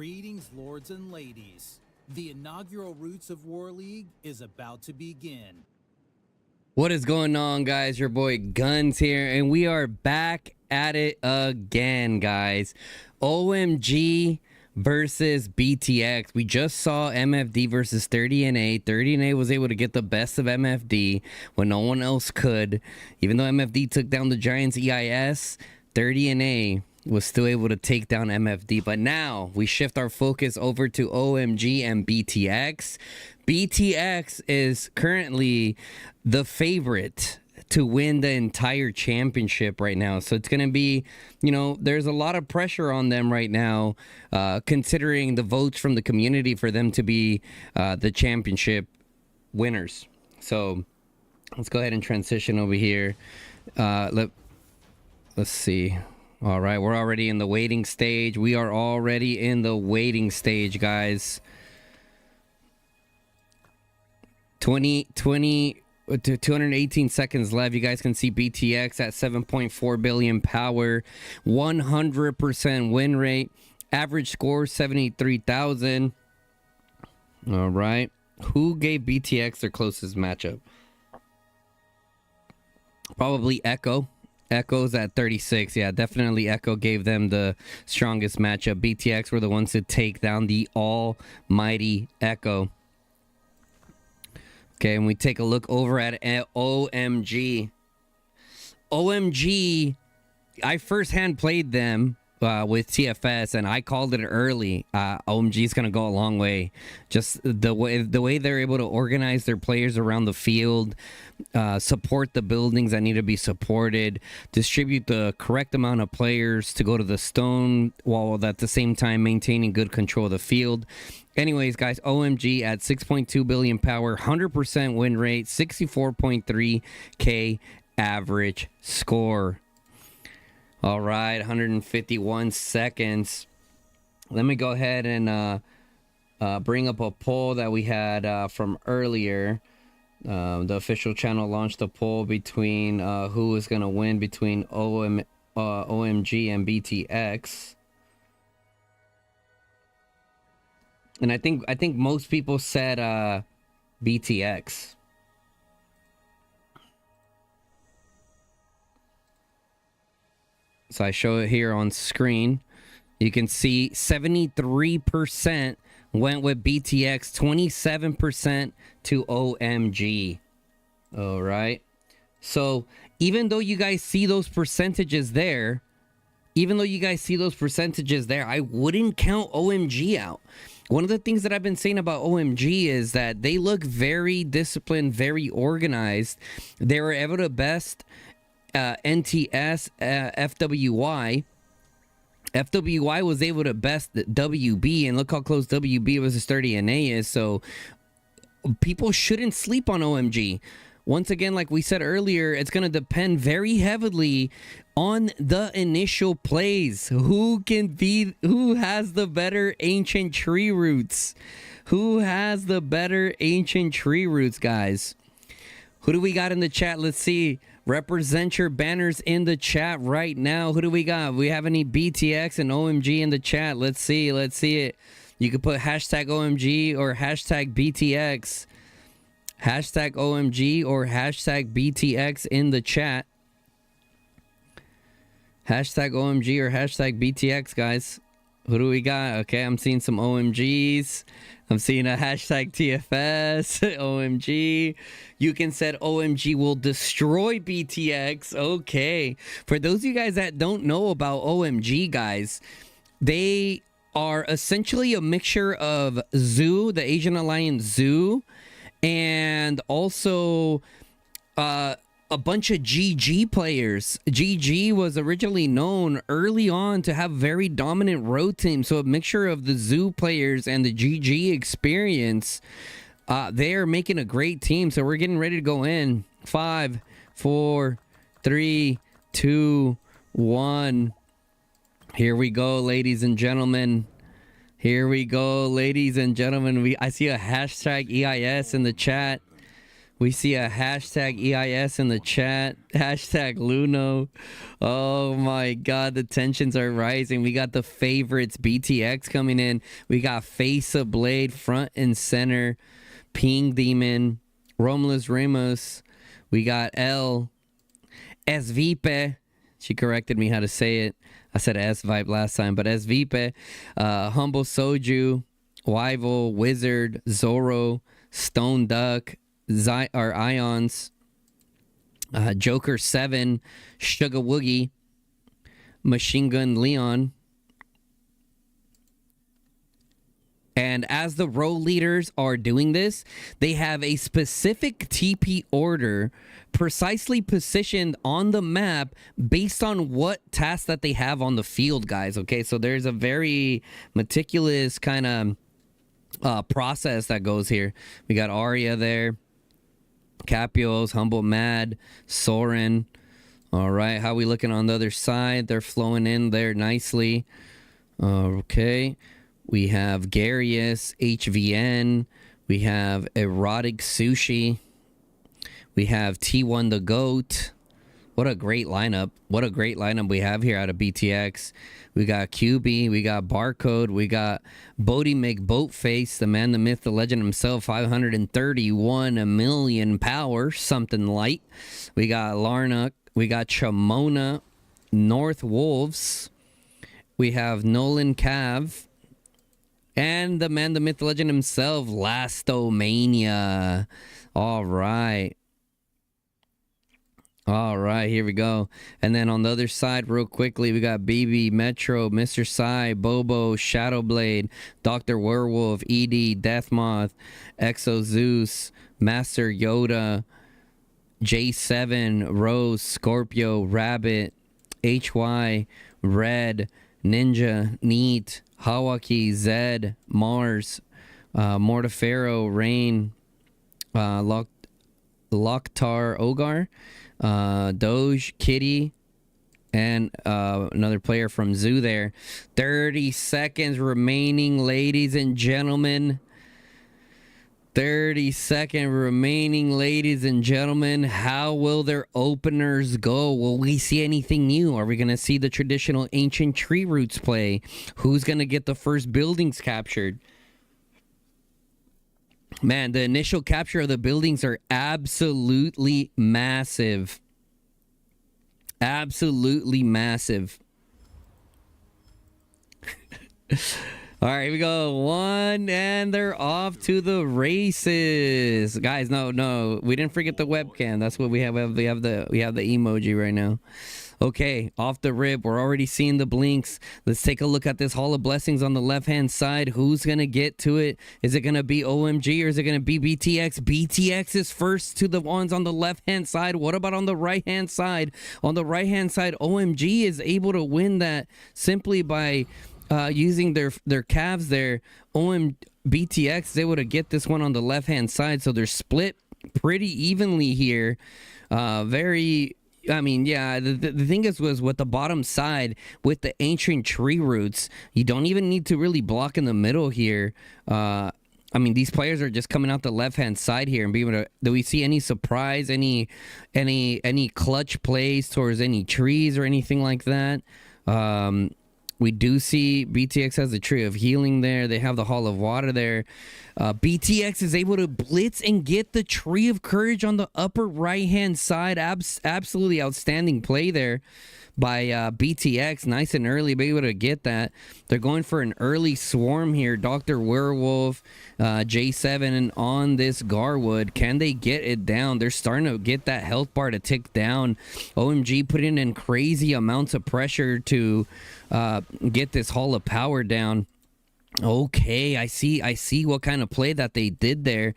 Greetings, lords and ladies. The inaugural Roots of War League is about to begin. What is going on, guys? Your boy Guns here, and we are back at it again, guys. OMG versus BTX. We just saw MFD versus 30NA. 30NA was able to get the best of MFD when no one else could. Even though MFD took down the Giants EIS, 30NA was still able to take down MFD. But now we shift our focus over to OMG and BTX. BTX is currently the favorite to win the entire championship right now. So it's going to be, you know, there's a lot of pressure on them right now, considering the votes from the community for them to be the championship winners. So let's go ahead and transition over here. Let's see. All right, we're already in the waiting stage. We are already in the waiting stage, guys. 218 seconds left. You guys can see BTX at 7.4 billion power, 100% win rate, average score 73,000. All right, who gave BTX their closest matchup? Probably Echo. Echo's at 36. Yeah, definitely Echo gave them the strongest matchup. BTX were the ones to take down the almighty Echo. Okay, and we take a look over at OMG. OMG, I firsthand played them with TFS, and I called it early. OMG is going to go a long way. Just the way they're able to organize their players around the field, support the buildings that need to be supported, distribute the correct amount of players to go to the stone, while at the same time maintaining good control of the field. Anyways, guys, OMG at 6.2 billion power, 100% win rate, 64.3k average score. All right, 151 seconds. Let me go ahead and bring up a poll that we had from earlier. The official channel launched a poll between who is going to win between OMG and BTX. And I think most people said BTX. So I show it here on screen. You can see 73% went with BTX, 27% to OMG. All right. So even though you guys see those percentages there, I wouldn't count OMG out. One of the things that I've been saying about OMG is that they look very disciplined, very organized. They were able to best NTS, FWY. FWY was able to best WB, and look how close WB versus 30NA is. So people shouldn't sleep on OMG. Once again, like we said earlier, it's going to depend very heavily on the initial plays. Who has the better ancient tree roots? Who has the better ancient tree roots, guys? Who do we got in the chat? Let's see. Represent your banners in the chat right now. Who do we got? We have any BTX and OMG in the chat? Let's see it. You could put hashtag OMG or hashtag BTX. Hashtag OMG or hashtag BTX in the chat. Hashtag OMG or hashtag BTX, guys. Who do we got? Okay, I'm seeing some OMGs. I'm seeing a hashtag TFS. OMG. You can set OMG will destroy BTX. Okay. For those of you guys that don't know about OMG, guys, they are essentially a mixture of Zoo, the Asian Alliance Zoo, and also a bunch of GG players. GG was originally known early on to have very dominant road teams, so a mixture of the Zoo players and the GG experience. They are making a great team, so we're getting ready to go in. 5, 4, 3, 2, 1. Here we go, ladies and gentlemen. I see a hashtag EIS in the chat. We see a hashtag EIS in the chat. Hashtag Luno. Oh my God, the tensions are rising. We got the favorites BTX coming in. We got Face of Blade front and center. Ping Demon. Romulus Ramos. We got L. Svipe. She corrected me how to say it. I said S-Vibe last time, but Svipe. Humble Soju. Wyval. Wizard. Zoro. Stone Duck. Ions, Joker 7, Sugar Woogie, Machine Gun Leon. And as the row leaders are doing this, they have a specific TP order precisely positioned on the map based on what tasks that they have on the field, guys. Okay, so there's a very meticulous kind of process that goes here. We got Arya there. Capios, Humble Mad, Soren. All right, how we looking on the other side? They're flowing in there nicely. Okay, we have Garius, HVN. We have Erotic Sushi. We have T1 the Goat. What a great lineup. What a great lineup we have here out of BTX. We got QB, we got Barcode, we got Bodie McBoatface, the man, the myth, the legend himself, 531 million power, something light. We got Larnock, we got Chamona, North Wolves, we have Nolan Cav, and the man, the myth, the legend himself, Lastomania. All right. All right, here we go. And then on the other side, real quickly, we got BB, Metro, Mr. Psy, Bobo, Shadowblade, Dr. Werewolf, ED, Deathmoth, Exo Zeus, Master Yoda, J7, Rose, Scorpio, Rabbit, HY, Red, Ninja, Neat, Hawaki, Zed, Mars, Mortefero, Rain, Loktar, Ogar, Doge, Kitty, and another player from Zoo there. 30 seconds remaining, ladies and gentlemen. 30-second remaining, ladies and gentlemen. How will their openers go? Will we see anything new? Are we going to see the traditional ancient tree roots play? Who's going to get the first buildings captured? Man, the initial capture of the buildings are absolutely massive. Absolutely massive. All right, here we go. One, and they're off to the races. Guys, no, we didn't forget the webcam. That's what we have. We have the emoji right now. Okay, off the rip. We're already seeing the blinks. Let's take a look at this Hall of Blessings on the left-hand side. Who's going to get to it? Is it going to be OMG or is it going to be BTX? BTX is first to the ones on the left-hand side. What about on the right-hand side? On the right-hand side, OMG is able to win that simply by using their calves there. BTX is able to get this one on the left-hand side. So they're split pretty evenly here. I mean, yeah, the thing was with the bottom side, with the ancient tree roots, you don't even need to really block in the middle here. I mean, these players are just coming out the left-hand side here and be able to. Do we see any surprise, any clutch plays towards any trees or anything like that? We do see BTX has the Tree of Healing there. They have the Hall of Water there. BTX is able to blitz and get the Tree of Courage on the upper right-hand side. Absolutely outstanding play there by BTX. Nice and early, be able to get that. They're going for an early swarm here. Dr. Werewolf, J7 on this Garwood. Can they get it down? They're starting to get that health bar to tick down. OMG putting in crazy amounts of pressure to get this Hall of Power down. Okay, I see what kind of play that they did there.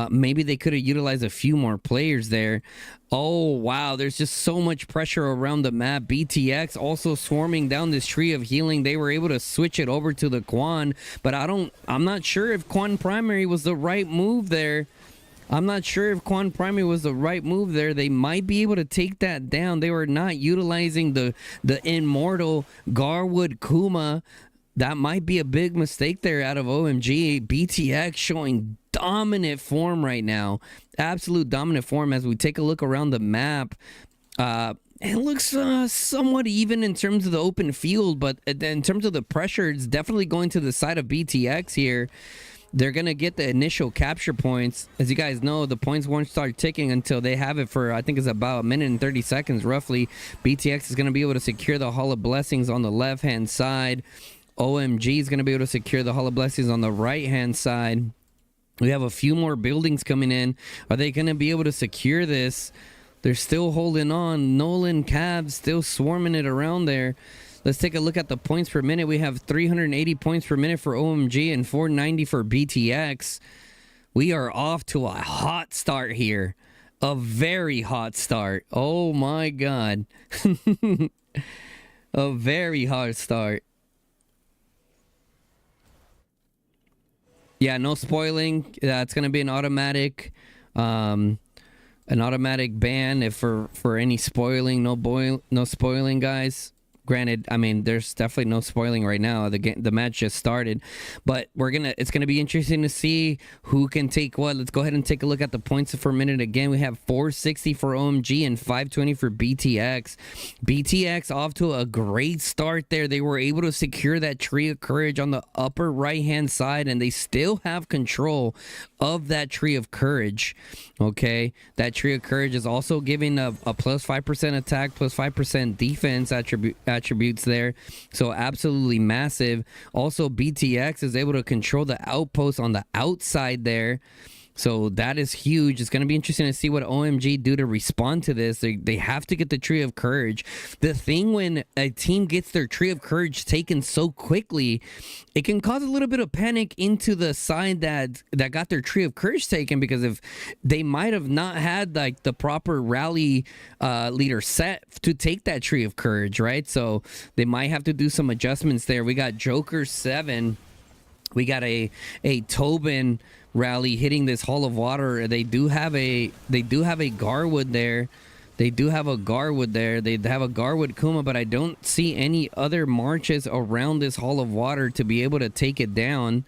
Maybe they could have utilized a few more players there. Oh, wow, there's just so much pressure around the map. BTX also swarming down this Tree of Healing. They were able to switch it over to the Quan, but I'm not sure if Quan Primary was the right move there. I'm not sure if Quan Primary was the right move there. They might be able to take that down. They were not utilizing the immortal Garwood Kuma. that might be a big mistake there out of OMG. BTX showing dominant form right now. Absolute dominant form as we take a look around the map. It looks somewhat even in terms of the open field, but in terms of the pressure, it's definitely going to the side of BTX here. They're going to get the initial capture points. As you guys know, the points won't start ticking until they have it for, I think it's about a minute and 30 seconds roughly. BTX is going to be able to secure the Hall of Blessings on the left-hand side. OMG is going to be able to secure the Hall of Blessings on the right-hand side. We have a few more buildings coming in. Are they going to be able to secure this? They're still holding on. Nolan Cavs still swarming it around there. Let's take a look at the points per minute. We have 380 points per minute for OMG and 490 for BTX. We are off to a hot start here. A very hot start. Oh my God. A very hot start. Yeah, no spoiling. It's going to be an automatic ban if for any spoiling. No spoiling, guys. Granted, I mean, there's definitely no spoiling right now. The match just started, but it's gonna be interesting to see who can take what. Let's go ahead and take a look at the points for a minute. Again, we have 460 for OMG and 520 for BTX. BTX off to a great start there. They were able to secure that Tree of Courage on the upper right-hand side, and they still have control of that Tree of Courage. Okay, that Tree of Courage is also giving a plus 5% attack, plus 5% defense attributes there, so absolutely massive. Also, BTX is able to control the outpost on the outside there, so that is huge. It's going to be interesting to see what OMG do to respond to this. They have to get the Tree of Courage. The thing when a team gets their Tree of Courage taken so quickly, it can cause a little bit of panic into the side that got their Tree of Courage taken, because if they might have not had like the proper rally leader set to take that Tree of Courage, right? So they might have to do some adjustments there. We got Joker 7. We got a Tobin rally hitting this Hall of Water. They do have a Garwood there. They have a Garwood Kuma, but I don't see any other marches around this Hall of Water to be able to take it down.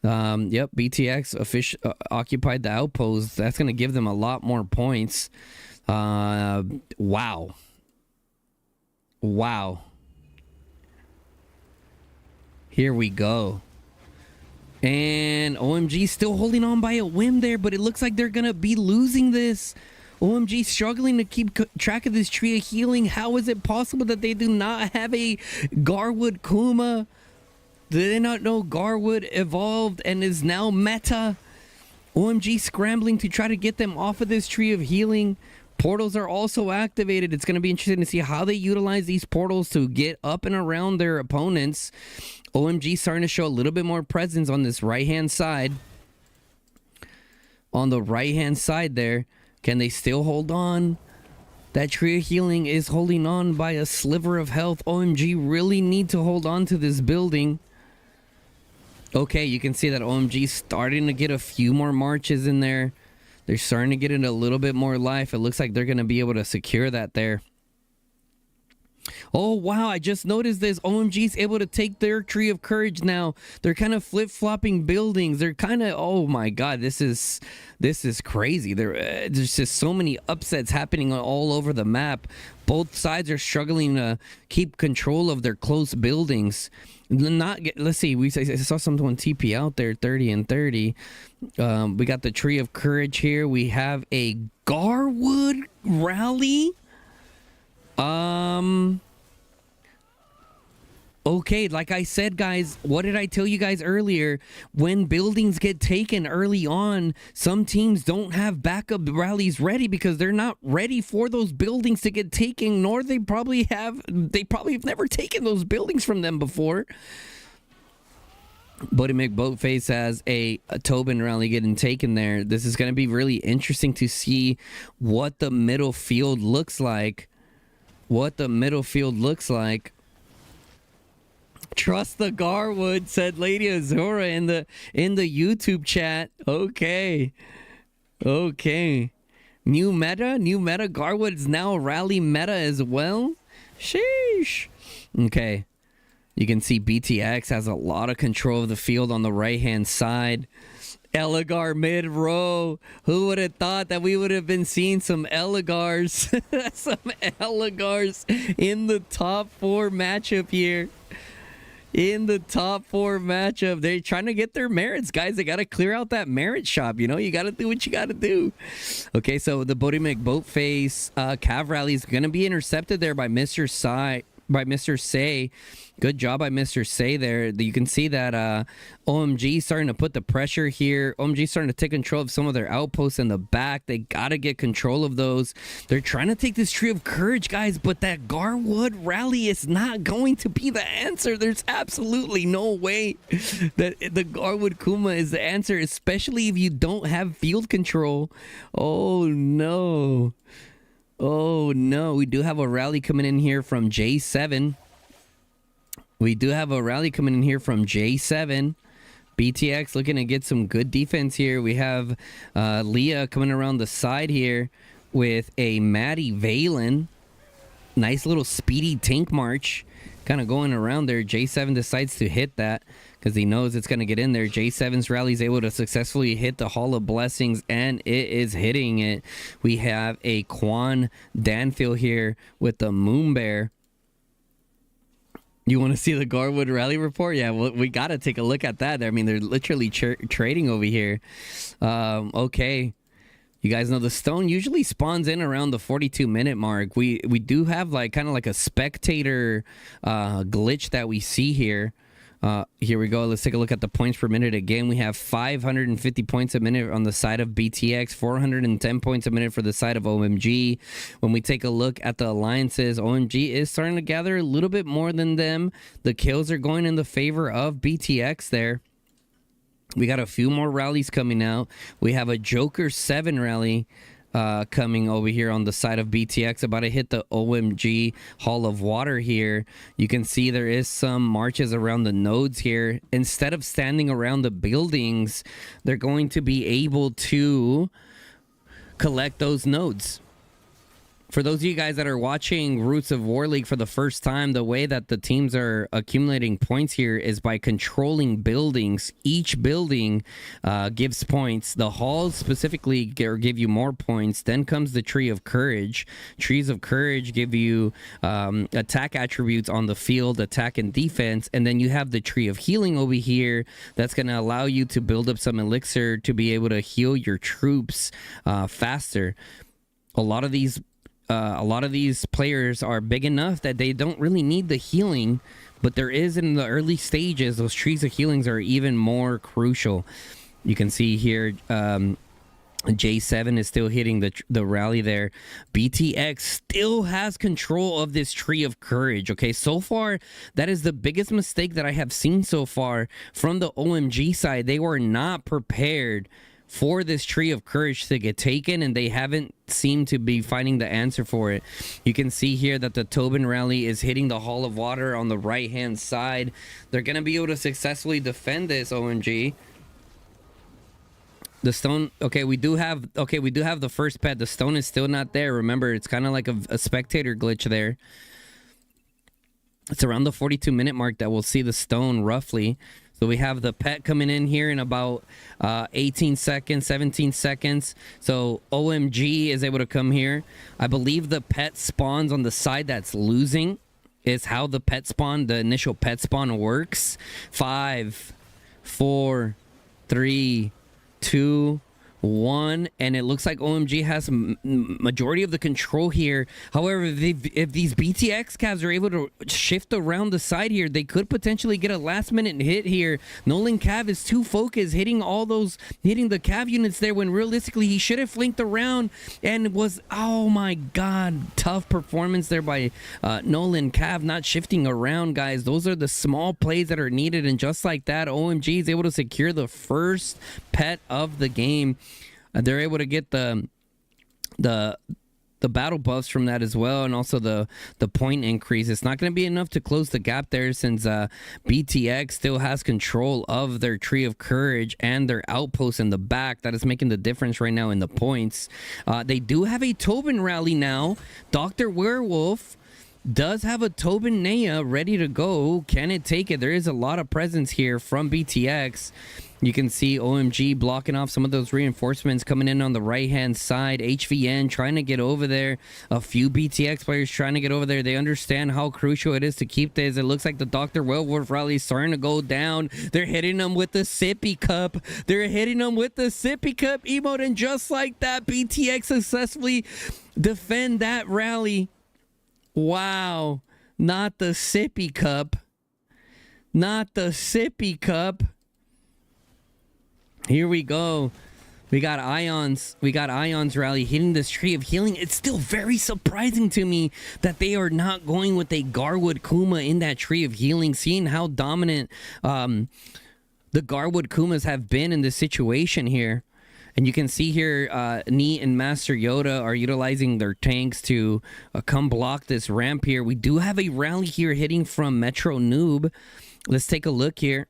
Yep, BTX occupied the outpost. That's going to give them a lot more points. Wow. Here we go. And OMG still holding on by a whim there, but it looks like they're going to be losing this. OMG struggling to keep track of this Tree of Healing. How is it possible that they do not have a Garwood Kuma? Did they not know Garwood evolved and is now meta? OMG scrambling to try to get them off of this Tree of Healing. Portals are also activated. It's going to be interesting to see how they utilize these portals to get up and around their opponents. OMG starting to show a little bit more presence on this right-hand side. On the right-hand side there. Can they still hold on? That Tree of Healing is holding on by a sliver of health. OMG really need to hold on to this building. Okay, you can see that OMG starting to get a few more marches in there. They're starting to get in a little bit more life. It looks like they're going to be able to secure that there. Oh, wow. I just noticed this. OMG's able to take their Tree of Courage now. They're kind of flip-flopping buildings. They're kind of... Oh, my God. This is crazy. There's just so many upsets happening all over the map. Both sides are struggling to keep control of their close buildings. Let's see. I saw someone TP out there, 30 and 30. We got the Tree of Courage here. We have a Garwood rally. Okay, like I said, guys, what did I tell you guys earlier? When buildings get taken early on, some teams don't have backup rallies ready because they're not ready for those buildings to get taken, nor they probably have never taken those buildings from them before. Buddy McBoatface has a Tobin rally getting taken there. This is going to be really interesting to see what the middle field looks like. Trust the Garwood, said Lady Azura in the YouTube chat. Okay. New meta. Garwood is now rally meta as well. Sheesh. Okay. You can see BTX has a lot of control of the field on the right-hand side. Elegar mid-row. Who would have thought that we would have been seeing some Eligars, some Eligars in the top 4 matchup here. In the top 4 matchup. They're trying to get their merits, guys. They got to clear out that merit shop. You know, you got to do what you got to do. Okay, so the Bodie McBoatface Cav rally is going to be intercepted there by Mr. Say. Good job by Mr. Say there. You can see that OMG starting to put the pressure here. OMG starting to take control of some of their outposts in the back. They got to get control of those. They're trying to take this Tree of Courage, guys, but that Garwood rally is not going to be the answer. There's absolutely no way that the Garwood Kuma is the answer, especially if you don't have field control. Oh, no. Oh, no. We do have a rally coming in here from J7. BTX looking to get some good defense here. We have Leah coming around the side here with a Maddie Valen. Nice little speedy tank march kind of going around there. J7 decides to hit that because he knows it's going to get in there. J7's rally is able to successfully hit the Hall of Blessings, and it is hitting it. We have a Quan Danfield here with the Moon Bear. You want to see the Garwood rally report? Yeah, well, we got to take a look at that. I mean, they're literally trading over here. Okay. You guys know the stone usually spawns in around the 42-minute mark. We do have like kind of like a spectator glitch that we see here. Here we go. Let's take a look at the points per minute again. We have 550 points a minute on the side of BTX, 410 points a minute for the side of OMG. When we take a look at the alliances, OMG is starting to gather a little bit more than them. The kills are going in the favor of BTX there. We got a few more rallies coming out. We have a Joker 7 rally coming over here on the side of BTX, about to hit the OMG Hall of Water here. You can see there is some marches around the nodes here. Instead of standing around the buildings, they're going to be able to collect those nodes. For those of you guys that are watching Roots of War League for the first time, the way that the teams are accumulating points here is by controlling buildings. Each building gives points. The halls specifically give you more points. Then comes the Tree of Courage. Trees of Courage give you attack attributes on the field, attack and defense. And then you have the Tree of Healing over here that's going to allow you to build up some elixir to be able to heal your troops faster. A lot of these players are big enough that they don't really need the healing, but there is in the early stages, those trees of healings are even more crucial. You can see here, J7 is still hitting the rally there. BTX still has control of this Tree of Courage. Okay, so far, that is the biggest mistake that I have seen so far from the OMG side. They were not prepared for this Tree of Courage to get taken, and they haven't seemed to be finding the answer for it. You can see here that the Tobin rally is hitting the Hall of Water on the right hand side. They're going to be able to successfully defend this, OMG. The stone, okay, we do have the first pet. The stone is still not there. Remember, it's kind of like a spectator glitch there. It's around the 42-minute mark that we'll see the stone roughly. So we have the pet coming in here in about 18 seconds, 17 seconds. So OMG is able to come here. I believe the pet spawns on the side that's losing is how the pet spawn, the initial pet spawn works. 5, 4, 3, 2, 1, and it looks like OMG has majority of the control here. However, if these BTX Cavs are able to shift around the side here, they could potentially get a last minute hit here. Nolan Cav is too focused, hitting the Cav units there, when realistically he should have flanked around and was, oh my god, tough performance there by Nolan Cav, not shifting around, guys. Those are the small plays that are needed, and just like that, OMG is able to secure the first pet of the game. They're able to get the battle buffs from that as well, and also the point increase. It's not going to be enough to close the gap there, since BTX still has control of their Tree of Courage and their outpost in the back. That is making the difference right now in the points. They do have a Tobin rally now. Dr. Werewolf does have a Tobin Naya ready to go. Can it take it? There is a lot of presence here from BTX. You can see OMG blocking off some of those reinforcements coming in on the right-hand side. HVN trying to get over there. A few BTX players trying to get over there. They understand how crucial it is to keep this. It looks like the Dr. Werewolf rally is starting to go down. They're hitting them with the sippy cup. They're hitting them with the sippy cup emote. And just like that, BTX successfully defend that rally. Wow. Not the sippy cup. Not the sippy cup. Here we go. We got Ions. We got Ions rally hitting this tree of healing. It's still very surprising to me that they are not going with a Garwood Kuma in that tree of healing. Seeing how dominant the Garwood Kumas have been in this situation here. And you can see here, Neat and Master Yoda are utilizing their tanks to come block this ramp here. We do have a rally here hitting from Metro Noob. Let's take a look here.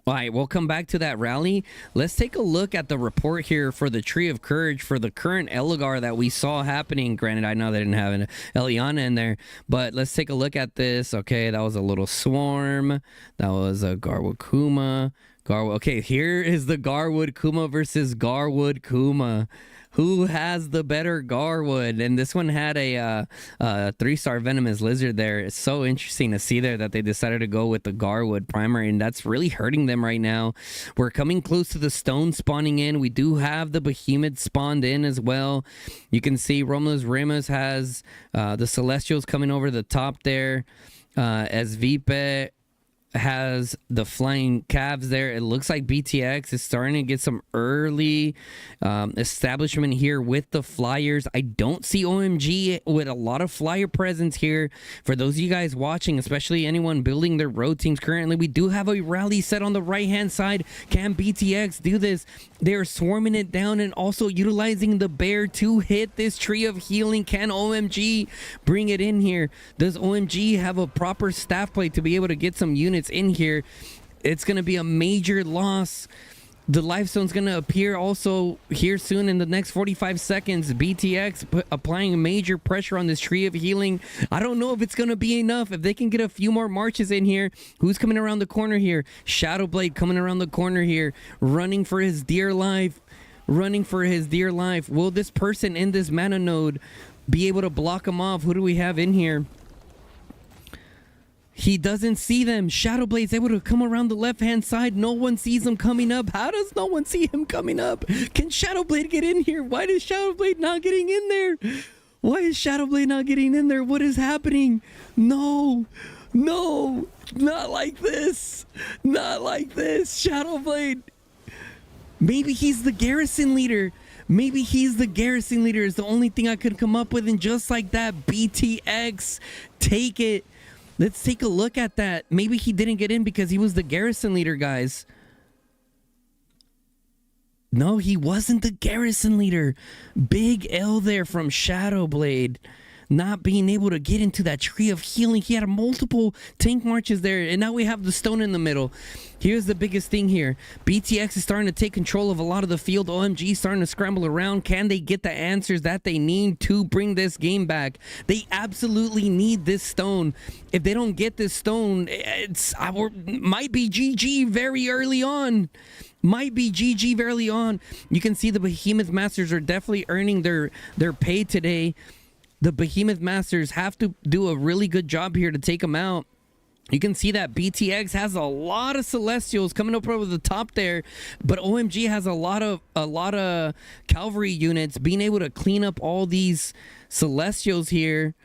All right, we'll come back to that rally. Let's take a look at the report here for the Tree of Courage for the current Eligar that we saw happening. Granted, I know they didn't have an Eliana in there, but let's take a look at this. Okay, that was a little swarm. That was a Garwood Kuma. Okay, here is the Garwood Kuma versus Garwood Kuma. Who has the better Garwood? And this one had a 3-star venomous lizard there. It's so interesting to see there that they decided to go with the Garwood primary, and that's really hurting them right now. We're coming close to the stone spawning in. We do have the Behemoth spawned in as well. You can see Romulus Remus has the Celestials coming over the top there. As Vipe has the flying calves there. It looks like BTX is starting to get some early establishment here with the flyers. I don't see OMG with a lot of flyer presence here. For those of you guys watching, especially anyone building their road teams currently, we do have a rally set on the right hand side. Can BTX do this? They're swarming it down and also utilizing the bear to hit this tree of healing. Can OMG bring it in here? Does OMG have a proper staff play to be able to get some units in here? It's going to be a major loss. The life zone's going to appear also here soon in the next 45 seconds. BTX applying major pressure on this tree of healing. I don't know if it's going to be enough. If they can get a few more marches in here. Who's coming around the corner here? Shadowblade coming around the corner here, running for his dear life. Running for his dear life. Will this person in this mana node be able to block him off? Who do we have in here? He doesn't see them. Shadowblade's able to come around the left-hand side. No one sees him coming up. How does no one see him coming up? Can Shadowblade get in here? Why is Shadowblade not getting in there? Why is Shadowblade not getting in there? What is happening? No. No. Not like this. Not like this. Shadowblade. Maybe he's the garrison leader. Maybe he's the garrison leader is the only thing I could come up with. And just like that, BTX, take it. Let's take a look at that. Maybe he didn't get in because he was the garrison leader, guys. No, he wasn't the garrison leader. Big L there from Shadowblade. Not being able to get into that tree of healing. He had multiple tank marches there, and now we have the stone in the middle. Here's the biggest thing here. BTX is starting to take control of a lot of the field. OMG is starting to scramble around. Can they get the answers that they need to bring this game back? They absolutely need this stone. If they don't get this stone, might be GG very early on. Might be GG very early on. You can see the Behemoth Masters are definitely earning their pay today. The Behemoth Masters have to do a really good job here to take them out. You can see that BTX has a lot of Celestials coming up over the top there, but OMG has a lot of cavalry units being able to clean up all these Celestials here.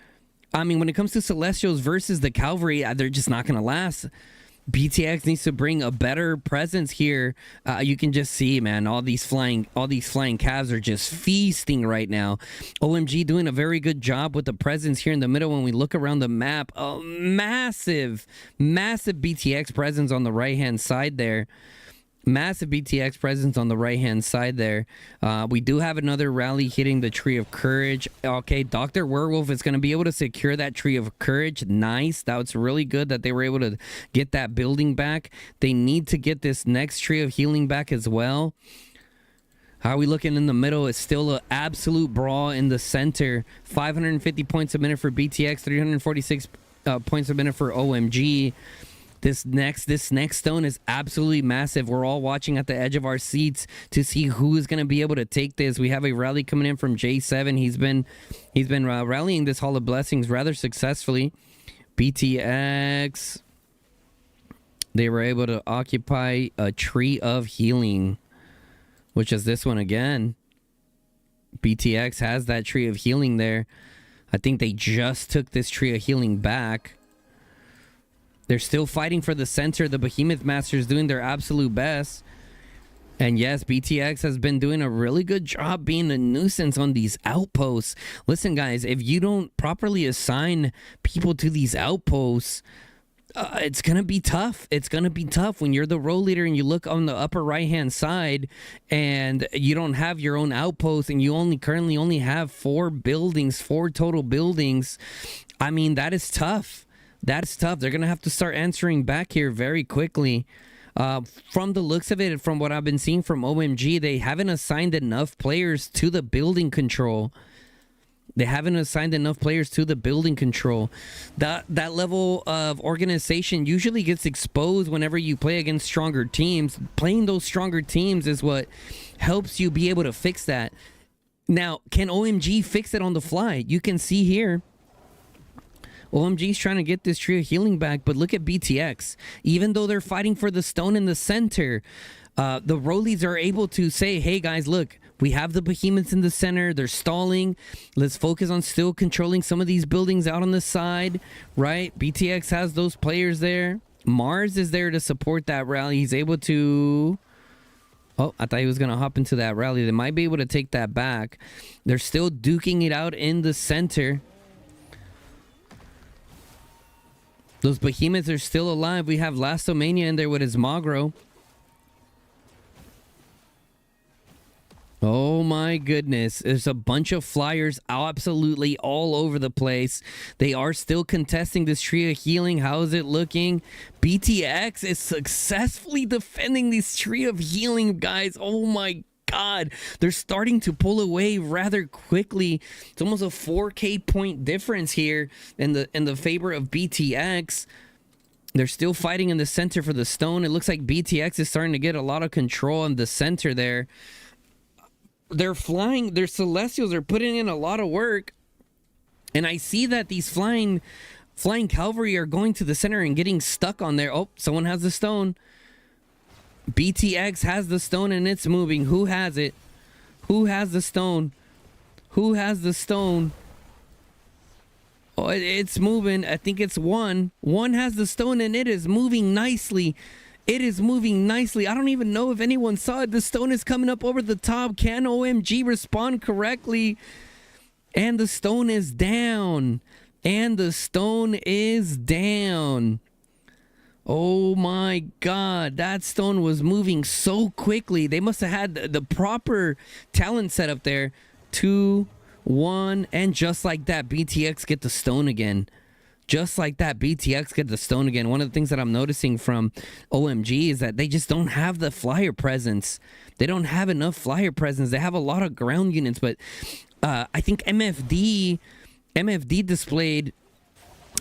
I mean, when it comes to Celestials versus the cavalry, they're just not going to last. BTX needs to bring a better presence here. You can just see, man, all these flying calves are just feasting right now. OMG doing a very good job with the presence here in the middle. When we look around the map, a massive BTX presence on the right hand side there. Massive BTX presence on the right-hand side there. We do have another rally hitting the Tree of Courage. Okay, Dr. Werewolf is going to be able to secure that Tree of Courage. Nice. That's really good that they were able to get that building back. They need to get this next Tree of Healing back as well. How are we looking in the middle? It's still an absolute brawl in the center. 550 points a minute for BTX, 346 points a minute for OMG. This next stone is absolutely massive. We're all watching at the edge of our seats to see who is going to be able to take this. We have a rally coming in from J7. He's been rallying this Hall of Blessings rather successfully. BTX, they were able to occupy a Tree of Healing, which is this one again. BTX has that Tree of Healing there. I think they just took this Tree of Healing back. They're still fighting for the center. The Behemoth Masters doing their absolute best. And yes, BTX has been doing a really good job being a nuisance on these outposts. Listen, guys, if you don't properly assign people to these outposts, it's going to be tough. It's going to be tough when you're the role leader and you look on the upper right-hand side and you don't have your own outpost and you currently only have 4 total buildings. I mean, that is tough. That's tough. They're going to have to start answering back here very quickly. From the looks of it and from what I've been seeing from OMG, they haven't assigned enough players to the building control. That level of organization usually gets exposed whenever you play against stronger teams. Playing those stronger teams is what helps you be able to fix that. Now, can OMG fix it on the fly? You can see here, OMG's trying to get this Tree of Healing back, but look at BTX. Even though they're fighting for the stone in the center, the Rollies are able to say, hey guys, look, we have the Behemoths in the center. They're stalling. Let's focus on still controlling some of these buildings out on the side, right? BTX has those players there. Mars is there to support that rally. He's able to... Oh, I thought he was going to hop into that rally. They might be able to take that back. They're still duking it out in the center. Those Behemoths are still alive. We have Lastomania in there with his Magro. Oh my goodness. There's a bunch of flyers absolutely all over the place. They are still contesting this Tree of Healing. How is it looking? BTX is successfully defending this Tree of Healing, guys. Oh my God. They're starting to pull away rather quickly. It's almost a 4K point difference here in the favor of BTX. They're still fighting in the center for the stone. It looks like BTX is starting to get a lot of control in the center there. They're flying. Their Celestials are putting in a lot of work. And I see that these flying cavalry are going to the center and getting stuck on there. Oh, someone has the stone. BTX has the stone and it's moving. Who has it? Who has the stone? Who has the stone? Oh, it's moving. I think it's one. One has the stone and it is moving nicely. It is moving nicely. I don't even know if anyone saw it. The stone is coming up over the top. Can OMG respond correctly? And the stone is down. And the stone is down. Oh my God, that stone was moving so quickly. They must have had the proper talent set up there. 2, 1, and just like that, BTX get the stone again. Just like that, BTX get the stone again. One of the things that I'm noticing from OMG is that they just don't have the flyer presence. They don't have enough flyer presence. They have a lot of ground units, but I think MFD displayed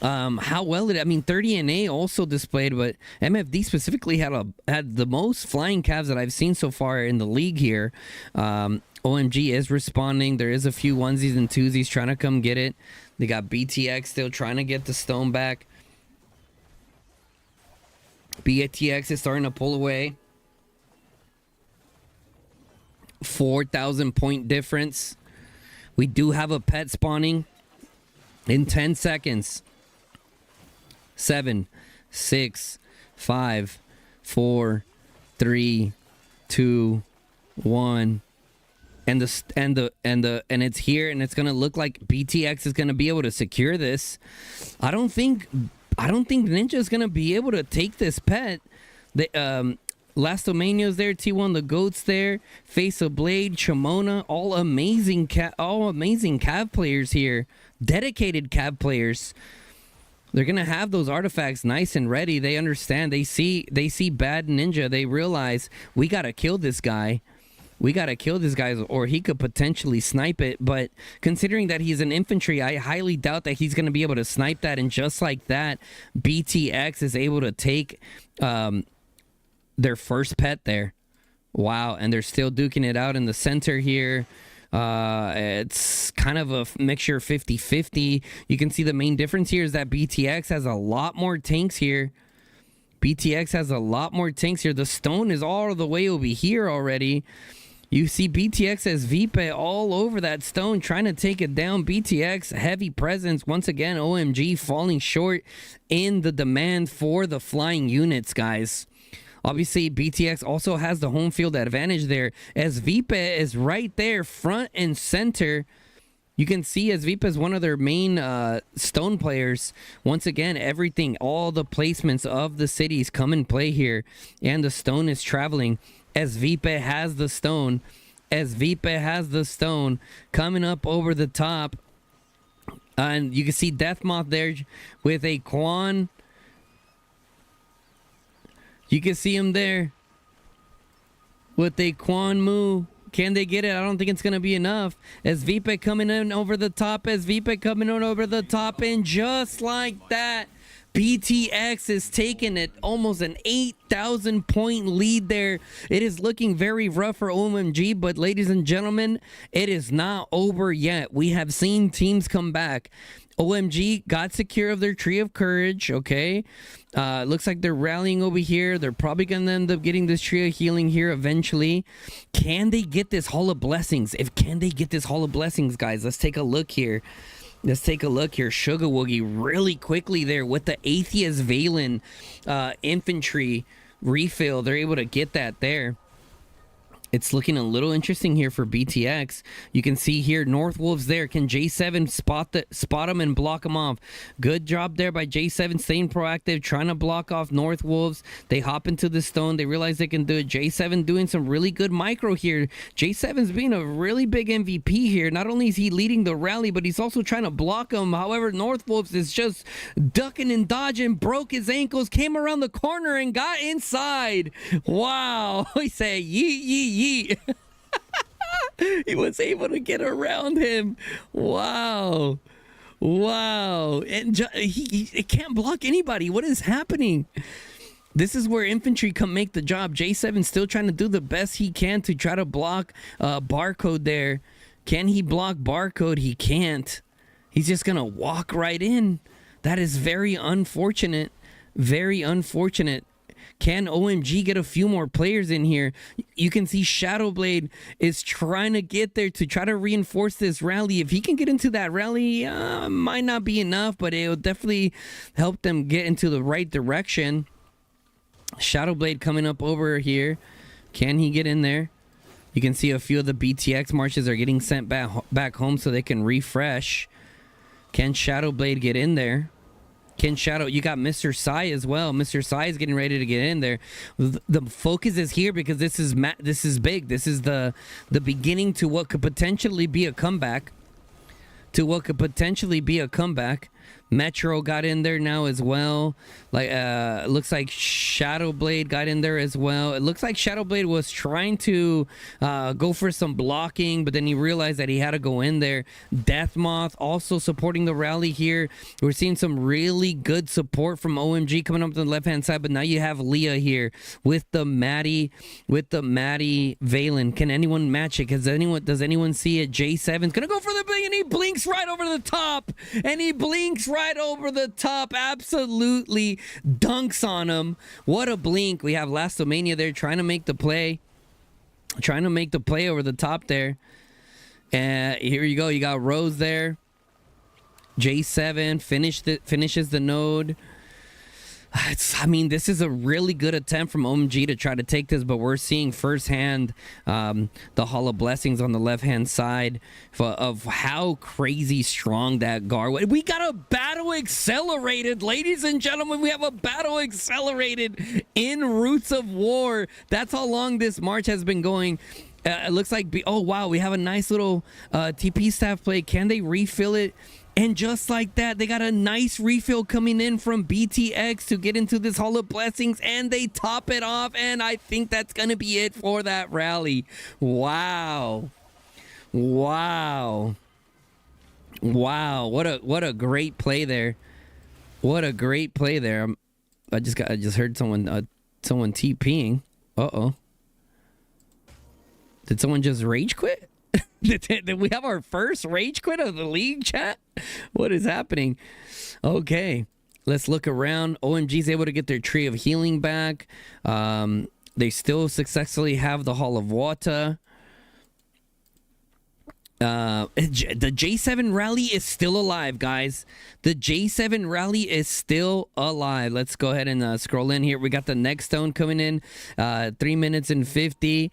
how well it, I mean 30NA also displayed, but MFD specifically had the most flying calves that I've seen so far in the league here. OMG is responding. There is a few onesies and twosies trying to come get it. They got BTX still trying to get the stone back. BTX is starting to pull away. 4,000 point difference. We do have a pet spawning in 10 seconds. 7, 6, 5, 4, 3, 2, 1. And it's here, and it's gonna look like BTX is gonna be able to secure this. I don't think Ninja is gonna be able to take this pet. The Lastomania's there, T1 the Goat's there, Face of Blade, Chimona, all amazing cav players here, dedicated cav players. They're gonna have those artifacts nice and ready. They understand. They see Bad Ninja. They realize we gotta kill this guy. We got to kill this guy, or he could potentially snipe it. But considering that he's an infantry, I highly doubt that he's going to be able to snipe that. And just like that, BTX is able to take their first pet there. Wow. And they're still duking it out in the center here. It's kind of a mixture 50-50. You can see the main difference here is that BTX has a lot more tanks here. BTX has a lot more tanks here. The stone is all the way over here already. You see BTX as Vipe all over that stone trying to take it down. BTX, heavy presence. Once again, OMG falling short in the demand for the flying units, guys. Obviously, BTX also has the home field advantage there, as Vipe is right there, front and center. You can see as Vipe is one of their main stone players. Once again, everything, all the placements of the cities come in play here. And the stone is traveling as Vipe has the stone. As Vipe has the stone coming up over the top. And you can see Deathmoth there with a Quan. You can see him there with a Quan Mu. Can they get it? I don't think it's going to be enough. As Vipe coming in over the top. As Vipe coming in over the top. And just like that, BTX is taking it. Almost an 8,000 point lead there. It is looking very rough for OMG. But ladies and gentlemen, it is not over yet. We have seen teams come back. OMG got secure of their Tree of Courage, okay? Looks like they're rallying over here. They're probably going to end up getting this Tree of Healing here eventually. Can they get this Hall of Blessings? Can they get this Hall of Blessings, guys? Let's take a look here. Let's take a look here. Sugar Woogie really quickly there with the Atheist Valen infantry refill. They're able to get that there. It's looking a little interesting here for BTX. You can see here, North Wolves there. Can J7 spot him and block him off? Good job there by J7 staying proactive, trying to block off North Wolves. They hop into the stone. They realize they can do it. J7 doing some really good micro here. J7's being a really big MVP here. Not only is he leading the rally, but he's also trying to block him. However, North Wolves is just ducking and dodging, broke his ankles, came around the corner and got inside. Wow. He said, yeet, yeet, yeet. He was able to get around him. Wow. And he can't block anybody. What is happening? This is where infantry come make the job. J7 still trying to do the best he can to try to block Barcode there. Can he block Barcode? He can't. He's just gonna walk right in. That is very unfortunate. Very unfortunate. Can OMG get a few more players in here? You can see Shadowblade is trying to get there to try to reinforce this rally. If he can get into that rally, might not be enough, but it will definitely help them get into the right direction. Shadowblade coming up over here. Can he get in there? You can see a few of the BTX marches are getting sent back home so they can refresh. Can Shadowblade get in there? You got Mr. Sai as well. Mr. Sai is getting ready to get in there. The focus is here because this is big. This is the beginning to what could potentially be a comeback. Metro got in there now as well. Looks like Shadowblade got in there as well. It looks like Shadowblade was trying to go for some blocking, but then he realized that he had to go in there. Deathmoth also supporting the rally here. We're seeing some really good support from OMG coming up to the left-hand side, but now you have Leah here with the Maddie Valen. Can anyone match it? Does anyone see it? J7's gonna go for the blink, and he blinks right over the top. Absolutely dunks on him. What a blink. We have Lastomania there trying to make the play over the top there. And here you go. You got Rose there. J7 finishes the node. This is a really good attempt from OMG to try to take this, but we're seeing firsthand the Hall of Blessings on the left-hand side of how crazy strong that guard was. We got a battle accelerated, ladies and gentlemen. We have a battle accelerated in Roots of War. That's how long this march has been going. It looks like, oh, wow, we have a nice little TP staff play. Can they refill it? And just like that, they got a nice refill coming in from BTX to get into this Hall of Blessings, and they top it off, and I think that's going to be it for that rally. Wow. Wow. Wow. What a great play there. What a great play there. I just heard someone TPing. Uh-oh. Did someone just rage quit? Did we have our first rage quit of the league, chat? What is happening? Okay, let's look around. OMG's able to get their Tree of Healing back. They still successfully have the Hall of Water. The J7 rally is still alive, guys. The J7 rally is still alive. Let's go ahead and scroll in here. We got the next stone coming in. 3 minutes and 50.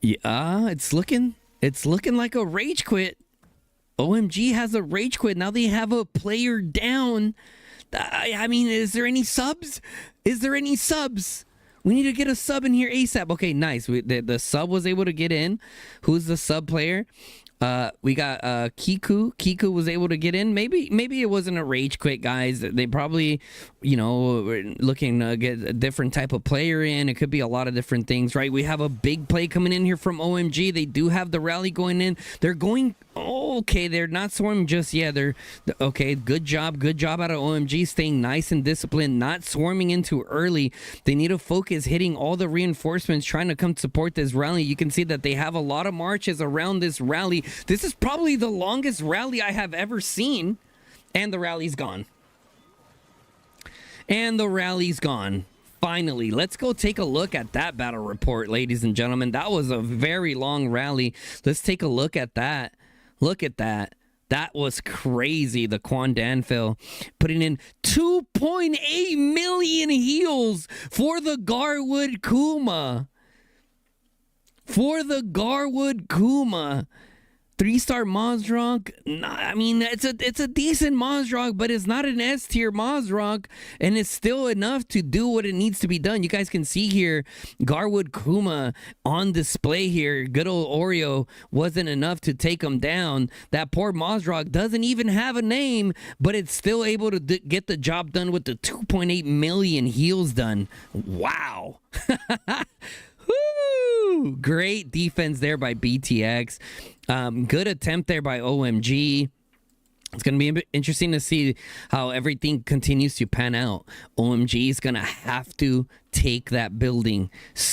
Yeah, it's looking like a rage quit. OMG has a rage quit. Now they have a player down. I mean, is there any subs? We need to get a sub in here ASAP. Okay, nice. The sub was able to get in. Who's the sub player? We got Kiku. Kiku was able to get in. Maybe it wasn't a rage quit, guys. They probably, were looking to get a different type of player in. It could be a lot of different things, right? We have a big play coming in here from OMG. They do have the rally going in. They're going. Okay, they're not swarming just yet. They're okay. Good job out of OMG, staying nice and disciplined, not swarming in too early. They need to focus, hitting all the reinforcements, trying to come support this rally. You can see that they have a lot of marches around this rally. This is probably the longest rally I have ever seen, and the rally's gone. Finally, let's go take a look at that battle report, ladies and gentlemen. That was a very long rally. Let's take a look at that. Look at that. That was crazy. The Quan Danfil putting in 2.8 million heals for the Garwood Kuma. 3-star Mozdrok. I mean, it's a decent Mozdrok, but it's not an S tier Mozdrok, and it's still enough to do what it needs to be done. You guys can see here, Garwood Kuma on display here. Good old Oreo wasn't enough to take him down. That poor Mozdrok doesn't even have a name, but it's still able to get the job done with the 2.8 million heals done. Wow. Woo! Great defense there by BTX. Good attempt there by OMG. It's going to be interesting to see how everything continues to pan out. OMG is going to have to take that building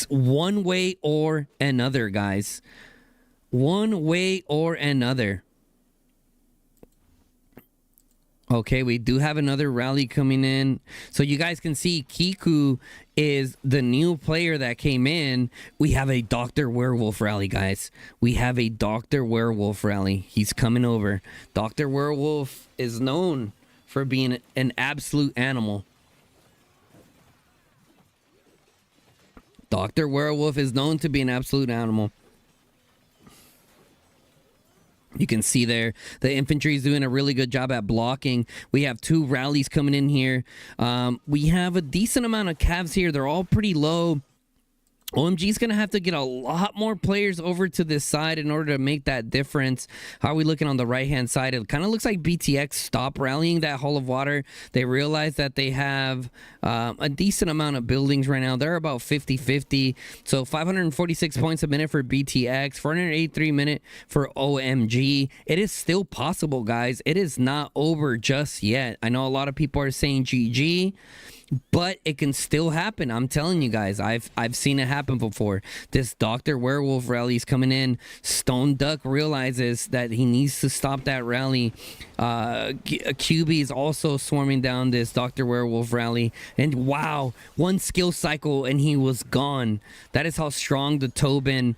one way or another, guys. One way or another. Okay, we do have another rally coming in. So you guys can see Kiku is the new player that came in. We have a Dr. Werewolf rally, guys. We have a Dr. Werewolf rally. He's coming over. Dr. Werewolf is known for being an absolute animal. Dr. Werewolf is known to be an absolute animal. You can see there, the infantry is doing a really good job at blocking. We have 2 rallies coming in here. We have a decent amount of calves here. They're all pretty low. OMG is going to have to get a lot more players over to this side in order to make that difference. How are we looking on the right-hand side? It kind of looks like BTX stopped rallying that Hall of Water. They realize that they have a decent amount of buildings right now. They're about 50-50. So 546 points a minute for BTX, 483 minute for OMG. It is still possible, guys. It is not over just yet. I know a lot of people are saying GG, but it can still happen. I'm telling you guys, I've seen it happen before. This Dr. Werewolf rally is coming in. Stone Duck realizes that he needs to stop that rally. QB is also swarming down this Dr. Werewolf rally. And wow, one skill cycle and he was gone. That is how strong the Tobin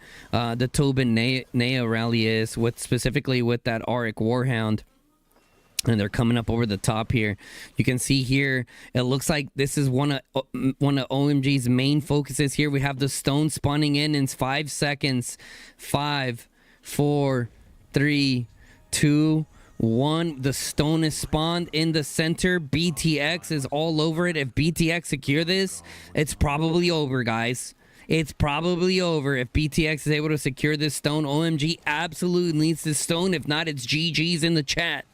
Nea rally is, specifically with that Auric Warhound. And they're coming up over the top here. You can see here, it looks like this is one of OMG's main focuses here. We have the stone spawning in 5 seconds. 5, 4, 3, 2, 1. The stone is spawned in the center. BTX is all over it. If BTX secure this, it's probably over, guys. it's probably over. If BTX is able to secure this stone, OMG absolutely needs this stone. If not, it's GG's in the chat.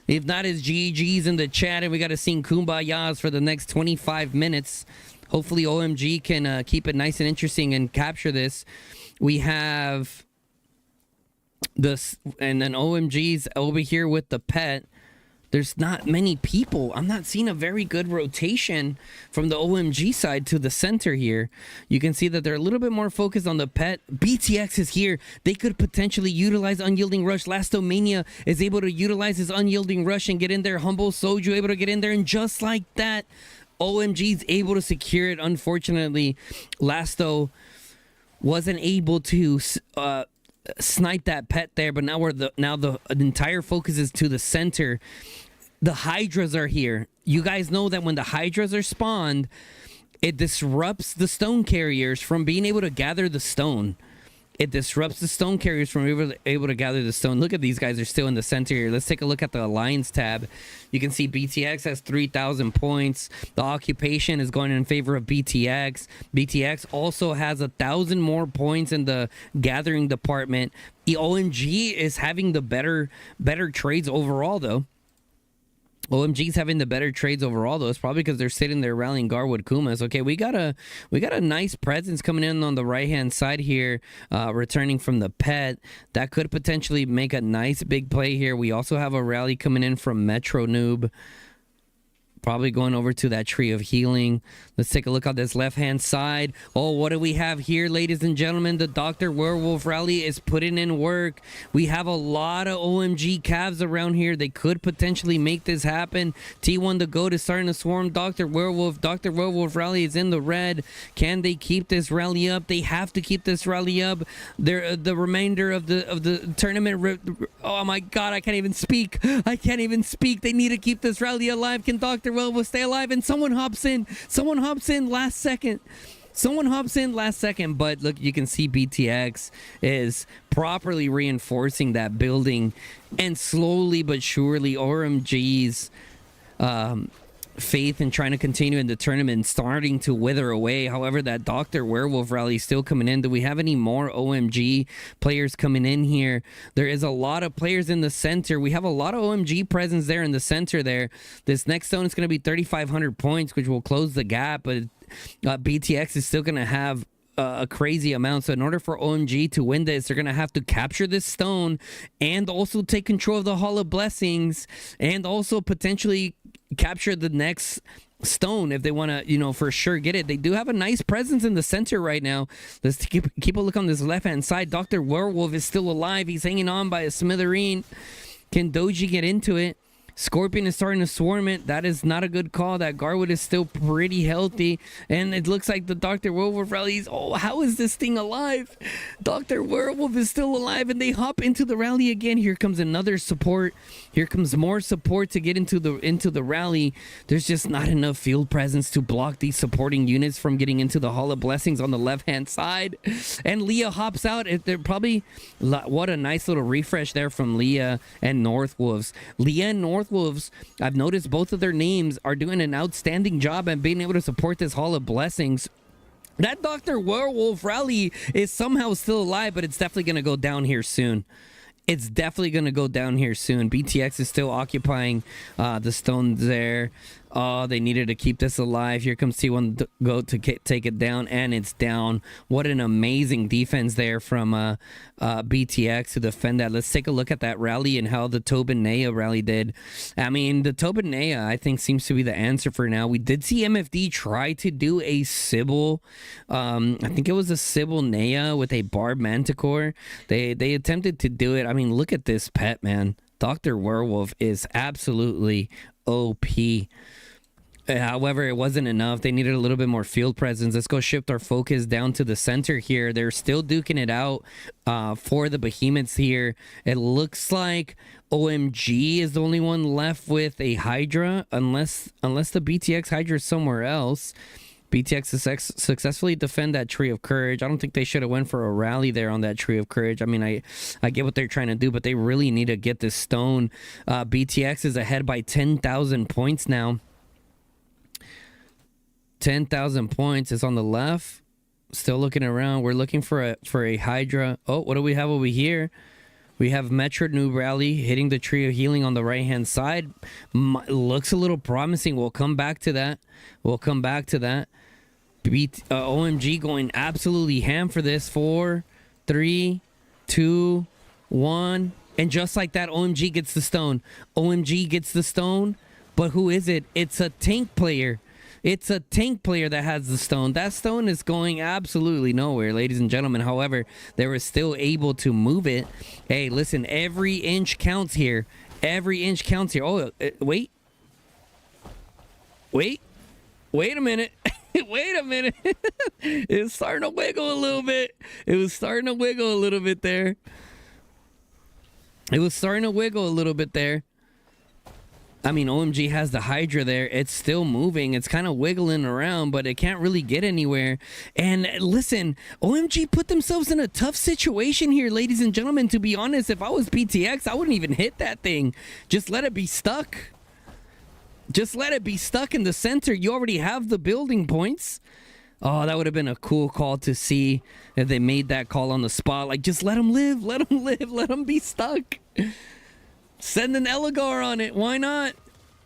If not, it's GG's in the chat, and we got to sing Kumbayas for the next 25 minutes. Hopefully, OMG can keep it nice and interesting and capture this. We have this, and then OMG's over here with the pet. There's not many people. I'm not seeing a very good rotation from the OMG side to the center here. You can see that they're a little bit more focused on the pet. BTX is here. They could potentially utilize Unyielding Rush. Lastomania is able to utilize his Unyielding Rush and get in there. Humble Soju able to get in there. And just like that, OMG's able to secure it. Unfortunately, Lasto wasn't able to snipe that pet there, but now the entire focus is to the center. The Hydras are here. You guys know that when the Hydras are spawned, it disrupts the stone carriers from being able to gather the stone. It disrupts the stone carriers from able to gather the stone. Look at these guys are still in the center here. Let's take a look at the Alliance tab. You can see BTX has 3,000 points. The occupation is going in favor of BTX. BTX also has 1,000 more points in the gathering department. The OMG is having the better trades overall, though. OMG's having the better trades overall, though. It's probably because they're sitting there rallying Garwood Kumas. Okay, we got a nice presence coming in on the right-hand side here, returning from the pet. That could potentially make a nice big play here. We also have a rally coming in from Metro Noob. Probably going over to that Tree of Healing. Let's take a look on this left-hand side. Oh, what do we have here, ladies and gentlemen? The Dr. Werewolf rally is putting in work. We have a lot of OMG Cavs around here. They could potentially make this happen. T1 the GOAT is starting to swarm Dr. Werewolf. Dr. Werewolf rally is in the red. Can they keep this rally up? They have to keep this rally up. The remainder of the tournament. Oh my God, I can't even speak. I can't even speak. They need to keep this rally alive. Can Dr. Werewolf stay alive? And someone hops in. Someone hops in last second. But look, you can see BTX is properly reinforcing that building, and slowly but surely OMG's faith in trying to continue in the tournament starting to wither away. However, that Dr. Werewolf rally is still coming in. Do we have any more OMG players coming in here? There is a lot of players in the center. We have a lot of OMG presence there in the center there. This next stone is going to be 3,500 points, which will close the gap, but BTX is still going to have a crazy amount. So in order for OMG to win this, they're going to have to capture this stone and also take control of the Hall of Blessings and also potentially capture the next stone if they want to, for sure get it. They do have a nice presence in the center right now. Let's keep a look on this left-hand side. Dr. Werewolf is still alive. He's hanging on by a smithereen. Can Doji get into it? Scorpion is starting to swarm it. That is not a good call. That Garwood is still pretty healthy. And it looks like the Dr. Werewolf rallies. Oh, how is this thing alive? Dr. Werewolf is still alive, and they hop into the rally again. Here comes another support. Here comes more support to get into the rally. There's just not enough field presence to block these supporting units from getting into the Hall of Blessings on the left-hand side. And Leah hops out. They're probably... What a nice little refresh there from Leah and Northwolves. Leah and Northwolves, I've noticed both of their names are doing an outstanding job at being able to support this Hall of Blessings. That Dr. Werewolf rally is somehow still alive, but it's definitely going to go down here soon. BTX is still occupying the stones there. Oh, they needed to keep this alive. Here comes T1 go to take it down, and it's down. What an amazing defense there from BTX to defend that. Let's take a look at that rally and how the Tobin Naya rally did. I mean, the Tobin Naya, I think, seems to be the answer for now. We did see MFD try to do a Sybil. I think it was a Sybil Naya with a Barb Manticore. They attempted to do it. I mean, look at this pet, man. Dr. Werewolf is absolutely OP. However, it wasn't enough. They needed a little bit more field presence. Let's go shift our focus down to the center here. They're still duking it out for the Behemoths here. It looks like OMG is the only one left with a Hydra, unless the BTX Hydra is somewhere else. BTX successfully defend that Tree of Courage. I don't think they should have went for a rally there on that Tree of Courage. I mean, I get what they're trying to do, but they really need to get this stone. BTX is ahead by 10,000 points now. 10,000 points is on the left. Still looking around. We're looking for a Hydra. Oh, what do we have over here? We have Metro New Rally hitting the Tree of Healing on the right-hand side. Looks a little promising. We'll come back to that. OMG going absolutely ham for this. 4, 3, 2, 1. And just like that, OMG gets the stone. OMG gets the stone. But who is it? It's a tank player. It's a tank player that has the stone. That stone is going absolutely nowhere, ladies and gentlemen. However, they were still able to move it. Hey, listen, every inch counts here. Every inch counts here. Oh, wait. Wait a minute. Wait a minute. It's starting to wiggle a little bit. It was starting to wiggle a little bit there. I mean, OMG has the Hydra there. It's still moving. It's kind of wiggling around, but it can't really get anywhere. And listen, OMG put themselves in a tough situation here, ladies and gentlemen. To be honest, if I was BTX, I wouldn't even hit that thing. Just let it be stuck. Just let it be stuck in the center. You already have the building points. Oh, that would have been a cool call to see if they made that call on the spot. Like, just let them live. Let them live. Let them be stuck. Send an Elegar on it. Why not?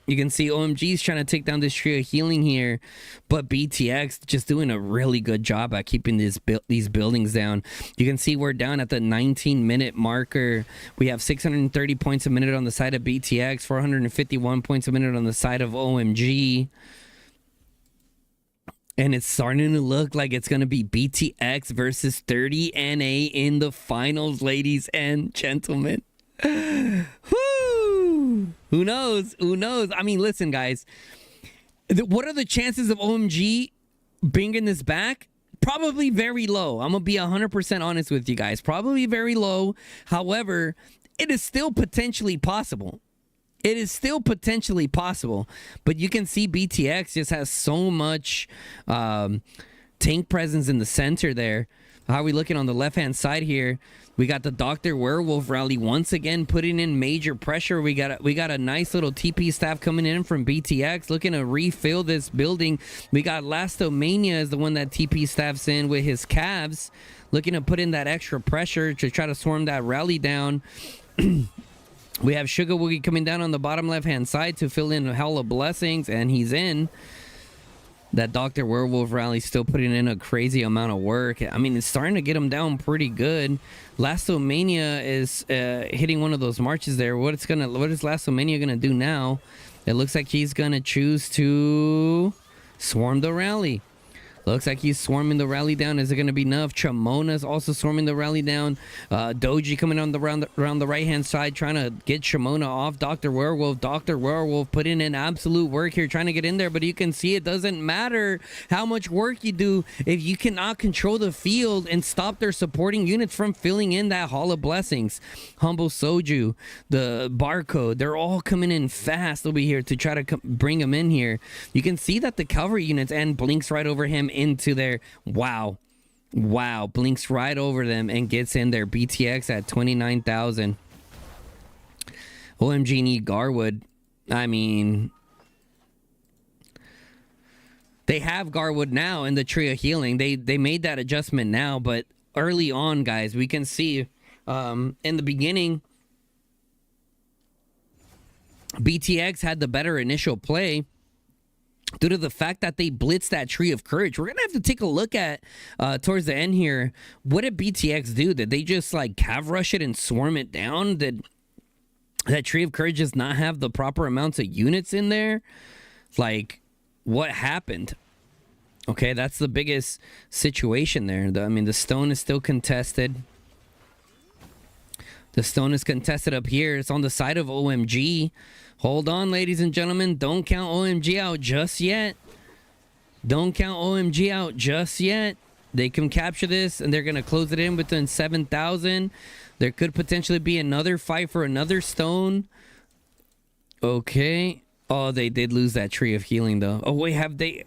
You can see OMG's trying to take down this Tree of Healing here, but BTX just doing a really good job at keeping these buildings down. You can see we're down at the 19-minute marker. We have 630 points a minute on the side of BTX, 451 points a minute on the side of OMG. And it's starting to look like it's going to be BTX versus 30 NA in the finals, ladies and gentlemen. Whoo! Who knows? I mean, listen, guys. What are the chances of OMG bringing this back? Probably very low. I'm going to be 100% honest with you guys. Probably very low. However, it is still potentially possible. But you can see BTX just has so much tank presence in the center there. How are we looking on the left-hand side here? We got the Dr. Werewolf rally once again putting in major pressure. We got a nice little TP staff coming in from BTX looking to refill this building. We got Lastomania is the one that TP staffs in with his calves, looking to put in that extra pressure to try to swarm that rally down. We have Sugar Woogie coming down on the bottom left-hand side to fill in a hell of blessings, and he's in. That Dr. Werewolf rally still putting in a crazy amount of work. I mean, it's starting to get him down pretty good. Lastomania is hitting one of those marches there. What is Lastomania gonna do now? It looks like he's gonna choose to swarm the rally. Looks like he's swarming the rally down. Is it going to be enough? Chamona's also swarming the rally down. Doji coming on around the right-hand side, trying to get Shamona off. Dr. Werewolf putting in absolute work here, trying to get in there. But you can see it doesn't matter how much work you do if you cannot control the field and stop their supporting units from filling in that Hall of Blessings. Humble Soju, the Barcode, they're all coming in fast over here to try to bring them in here. You can see that the cavalry units and blinks right over him into there. Wow, blinks right over them and gets in there. BTX at 29,000. OMG need Garwood. I mean, they have Garwood now in the Tree of Healing. They made that adjustment now, but early on, guys, we can see in the beginning BTX had the better initial play due to the fact that they blitzed that Tree of Courage. We're going to have to take a look at, towards the end here, what did BTX do? Did they just, like, cav rush it and swarm it down? Did that Tree of Courage just not have the proper amounts of units in there? Like, what happened? Okay, that's the biggest situation there. I mean, the stone is still contested. The stone is contested up here. It's on the side of OMG. Hold on, ladies and gentlemen. Don't count OMG out just yet. They can capture this, and they're going to close it in within 7,000. There could potentially be another fight for another stone. Okay. Oh, they did lose that Tree of Healing, though. Oh, wait, have they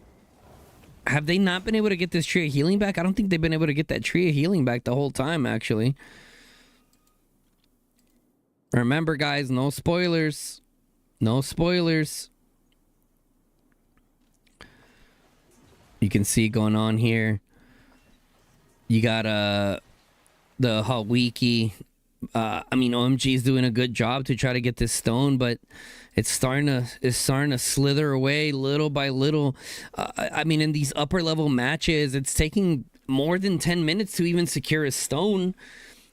not been able to get this Tree of Healing back? I don't think they've been able to get that Tree of Healing back the whole time, actually. Remember, guys, no spoilers. No spoilers. You can see going on here. You got the Hawiki. I mean, OMG is doing a good job to try to get this stone, but it's starting to slither away little by little. I mean, in these upper level matches, it's taking more than 10 minutes to even secure a stone,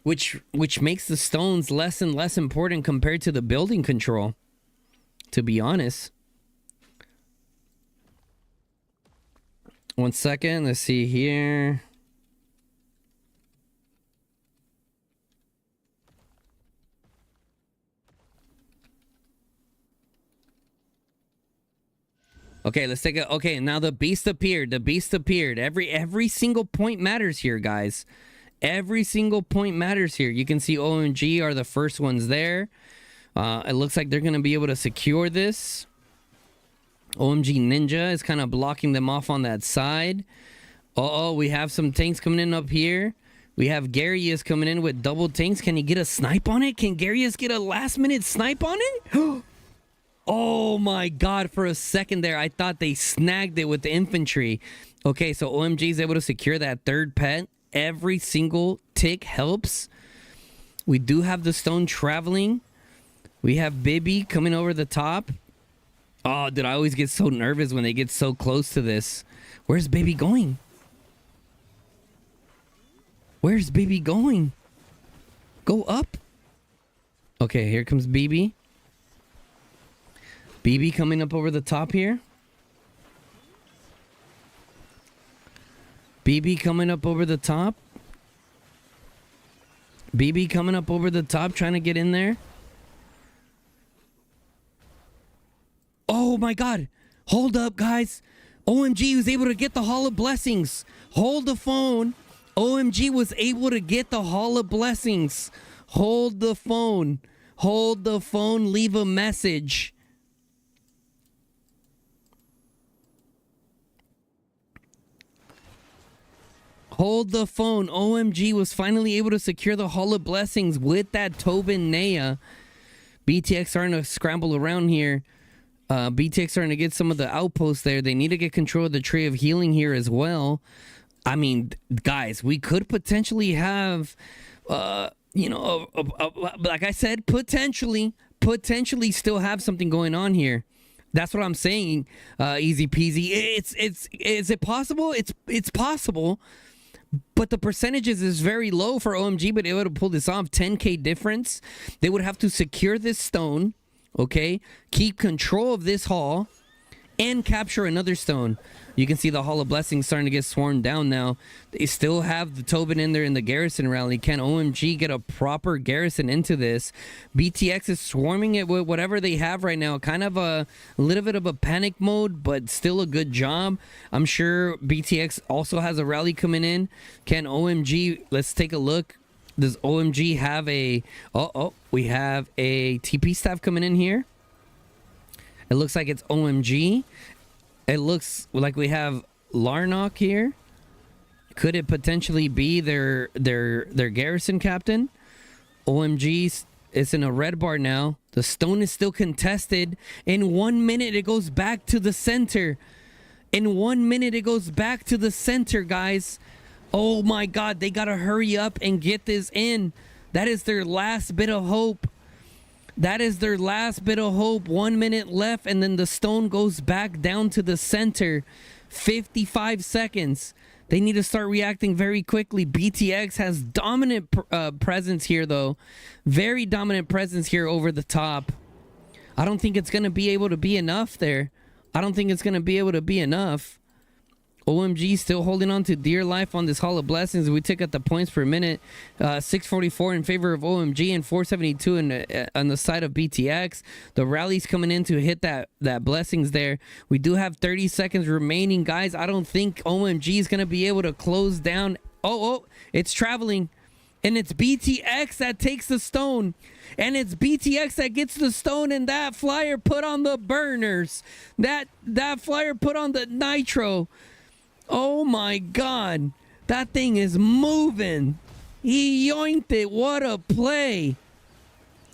which makes the stones less and less important compared to the building control, to be honest. 1 second, let's see here. Okay, let's take a... Okay, now the beast appeared. The beast appeared. Every single point matters here, guys. Every single point matters here. You can see OMG are the first ones there. It looks like they're going to be able to secure this. OMG Ninja is kind of blocking them off on that side. Uh-oh, we have some tanks coming in up here. We have Garius coming in with double tanks. Can he get a snipe on it? Can Garius get a last-minute snipe on it? Oh my god, for a second there, I thought they snagged it with the infantry. Okay, so OMG is able to secure that third pet. Every single tick helps. We do have the stone traveling. We have Bibby coming over the top. Oh, dude, I always get so nervous when they get so close to this. Where's Bibby going? Where's Bibby going? Go up. Okay, here comes BB. BB coming up over the top here. BB coming up over the top. BB coming up over the top, trying to get in there. Oh my god. Hold up, guys. OMG was able to get the Hall of Blessings. Hold the phone. OMG was able to get the Hall of Blessings. Hold the phone. Hold the phone. Leave a message. Hold the phone. OMG was finally able to secure the Hall of Blessings with that Tobin Naya. BTX starting to scramble around here. BTX starting to get some of the outposts there. They need to get control of the Tree of Healing here as well. I mean, guys, we could potentially have, you know, like I said, potentially still have something going on here. That's what I'm saying. Easy peasy. Is it possible? It's possible. But the percentages is very low for OMG, but able to pull this off. 10k difference. They would have to secure this stone, okay? Keep control of this hall, and capture another stone. You can see the Hall of Blessings starting to get swarmed down now. They still have the Tobin in there in the garrison rally. Can OMG get a proper garrison into this? BTX is swarming it with whatever they have right now. Kind of a little bit of a panic mode, but still a good job. I'm sure BTX also has a rally coming in. Can OMG... Let's take a look. Does OMG have a... we have a TP staff coming in here. It looks like it's OMG. It looks like we have Larnock here. Could it potentially be their garrison captain? OMG is in a red bar now. The stone is still contested. In 1 minute, it goes back to the center. In 1 minute, it goes back to the center, guys. Oh my god, they gotta hurry up and get this in. That is their last bit of hope. That is their last bit of hope. 1 minute left, and then the stone goes back down to the center. 55 seconds. They need to start reacting very quickly. BTX has dominant presence here, though. Very dominant presence here over the top. I don't think it's going to be able to be enough there. I don't think it's going to be able to be enough. OMG still holding on to dear life on this Hall of Blessings. We took at the points per minute. 644 in favor of OMG and 472 on the side of BTX. The rally's coming in to hit that blessings there. We do have 30 seconds remaining, guys. I don't think OMG is going to be able to close down. Oh, it's traveling. And it's BTX that takes the stone. And it's BTX that gets the stone, and that flyer put on the burners. That flyer put on the nitro. Oh my god. That thing is moving. He yoinked it. What a play.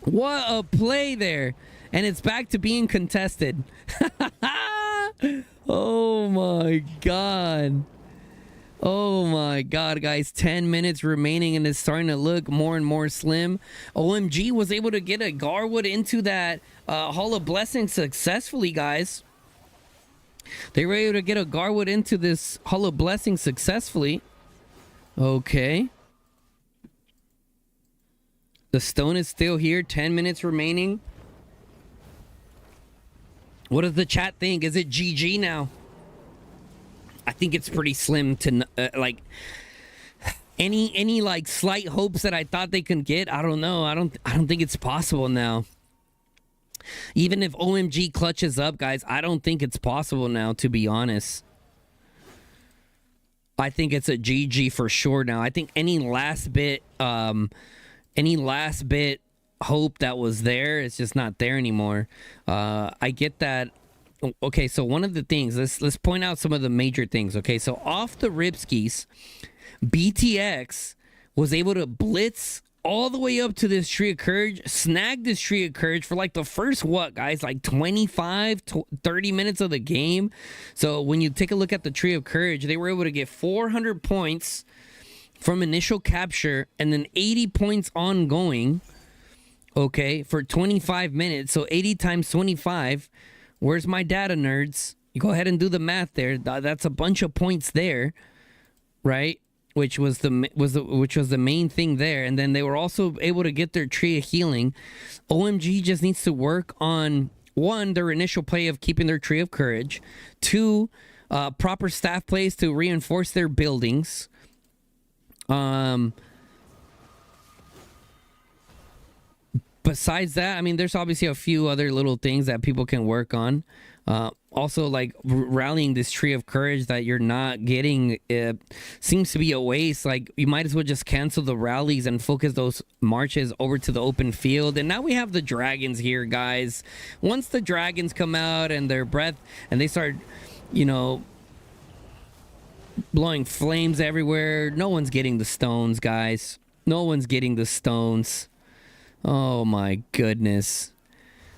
What a play there. And it's back to being contested. Oh my god. Oh my god, guys, 10 minutes remaining and it's starting to look more and more slim. OMG was able to get a Garwood into that Hall of Blessings successfully, guys. They were able to get a Garwood into this Hall of Blessings successfully. Okay. The stone is still here, 10 minutes remaining. What does the chat think? Is it GG now? I think it's pretty slim to like any like slight hopes that I thought they could get. I don't know. I don't think it's possible now. Even if OMG clutches up, guys, I don't think it's possible now, to be honest. I think it's a GG for sure now. I think any last bit hope that was there, it's just not there anymore. I get that. Okay, so one of the things, let's point out some of the major things. Okay, so off the ripskis, BTX was able to blitz all the way up to this Tree of Courage, snag this Tree of Courage for like the first, what, guys, like 25 to 30 minutes of the game. So when you take a look at the Tree of Courage, they were able to get 400 points from initial capture and then 80 points ongoing, okay, for 25 minutes. So 80 times 25. Where's my data, nerds? You go ahead and do the math there. That's a bunch of points there, right? Which was the main thing there. And then they were also able to get their Tree of Healing. OMG just needs to work on, one, their initial play of keeping their Tree of Courage. Two, proper staff plays to reinforce their buildings. Besides that, I mean, there's obviously a few other little things that people can work on. Also, like rallying this Tree of Courage that you're not getting, it seems to be a waste. Like, you might as well just cancel the rallies and focus those marches over to the open field. And now we have the dragons here, guys. Once the dragons come out and their breath and they start, you know, blowing flames everywhere, no one's getting the stones, guys. No one's getting the stones. Oh my goodness.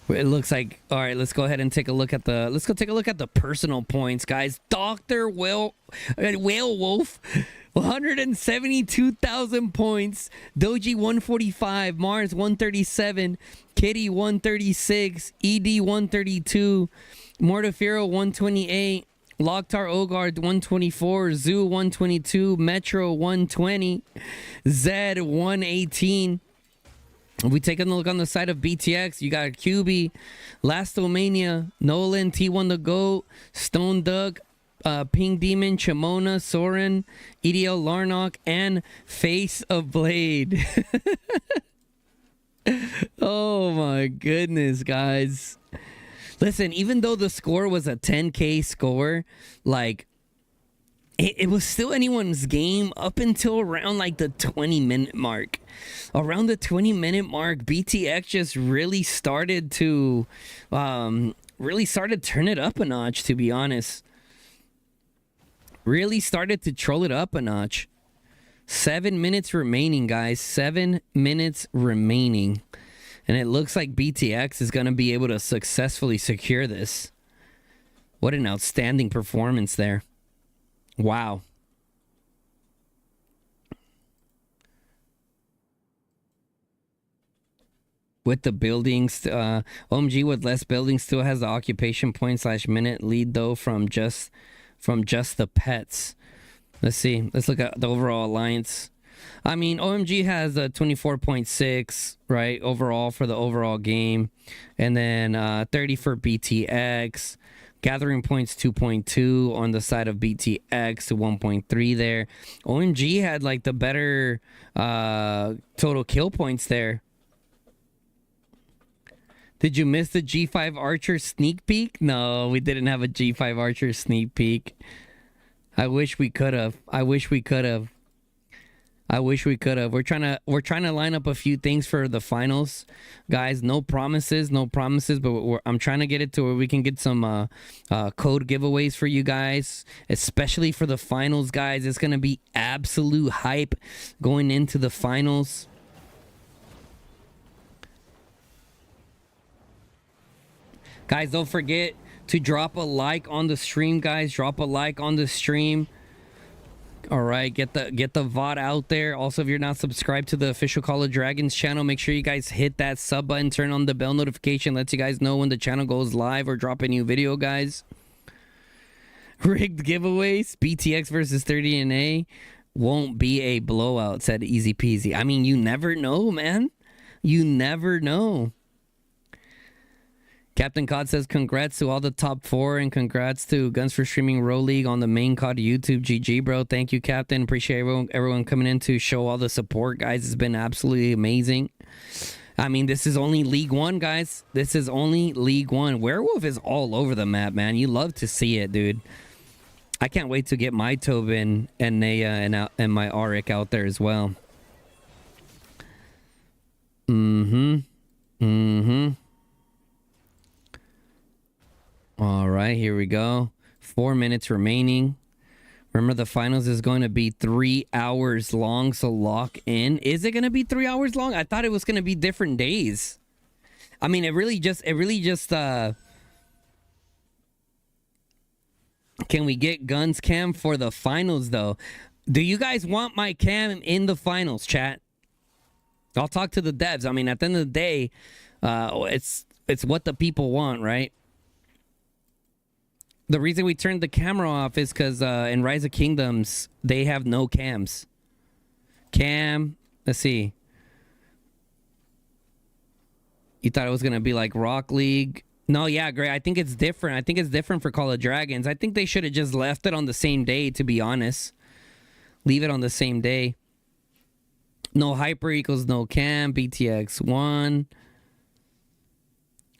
It looks like, all right, let's go ahead and take a look at the personal points, guys. Dr. Whalewolf, 172,000 points. Doji 145, Mars 137, Kitty 136, ED 132, Mortafiro 128, Loktar Ogard 124, Zoo 122, Metro 120, Zed 118. We taking a look on the side of BTX. You got QB, Lastomania, Nolan, T1 the GOAT, Stone Duck, Pink Demon, Chimona, Soren, EDL Larnock, and Face of Blade. Oh my goodness, guys. Listen, even though the score was a 10K score, like, it was still anyone's game up until around like the 20-minute mark. Around the 20-minute mark, BTX just really started to turn it up a notch, to be honest. Really started to troll it up a notch. 7 minutes remaining, guys. 7 minutes remaining. And it looks like BTX is going to be able to successfully secure this. What an outstanding performance there. Wow. With the buildings, OMG with less buildings still has the occupation point / minute lead though from just the pets. Let's see. Let's look at the overall alliance. I mean, OMG has a 24.6, right, overall for the overall game. And then 30 for BTX. Gathering points 2.2 on the side of BTX to 1.3 there. OMG had like the better total kill points there. Did you miss the G5 Archer sneak peek? No, we didn't have a G5 Archer sneak peek. I wish we could have. We're trying to line up a few things for the finals, guys. No promises, but I'm trying to get it to where we can get some code giveaways for you guys, especially for the finals, guys. It's gonna be absolute hype going into the finals. Guys, don't forget to drop a like on the stream, guys. Drop a like on the stream. All right, get the VOD out there. Also, if you're not subscribed to the official Call of Dragons channel, make sure you guys hit that sub button, turn on the bell notification, lets you guys know when the channel goes live or drop a new video, guys. Rigged giveaways, BTX versus 30NA won't be a blowout, said Easy Peasy. I mean, you never know, man. You never know. Captain COD says congrats to all the top 4 and congrats to Guns for Streaming Row League on the main COD YouTube. GG, bro. Thank you, Captain. Appreciate everyone coming in to show all the support, guys. It's been absolutely amazing. I mean, this is only League 1, guys. This is only League 1. Werewolf is all over the map, man. You love to see it, dude. I can't wait to get my Tobin and Naya and my Auric out there as well. All right, here we go. 4 minutes remaining. Remember, the finals is going to be 3 hours long, so lock in. Is it going to be 3 hours long? I thought it was going to be different days. I mean, it really just can we get Guns cam for the finals, though? Do you guys want my cam in the finals, chat? I'll talk to the devs. I mean, at the end of the day, it's what the people want, right? The reason we turned the camera off is because in Rise of Kingdoms, they have no cams. Let's see. You thought it was going to be like Rock League. No, yeah, great. I think it's different. I think it's different for Call of Dragons. I think they should have just left it on the same day, to be honest. Leave it on the same day. No hyper equals no cam. BTX 1.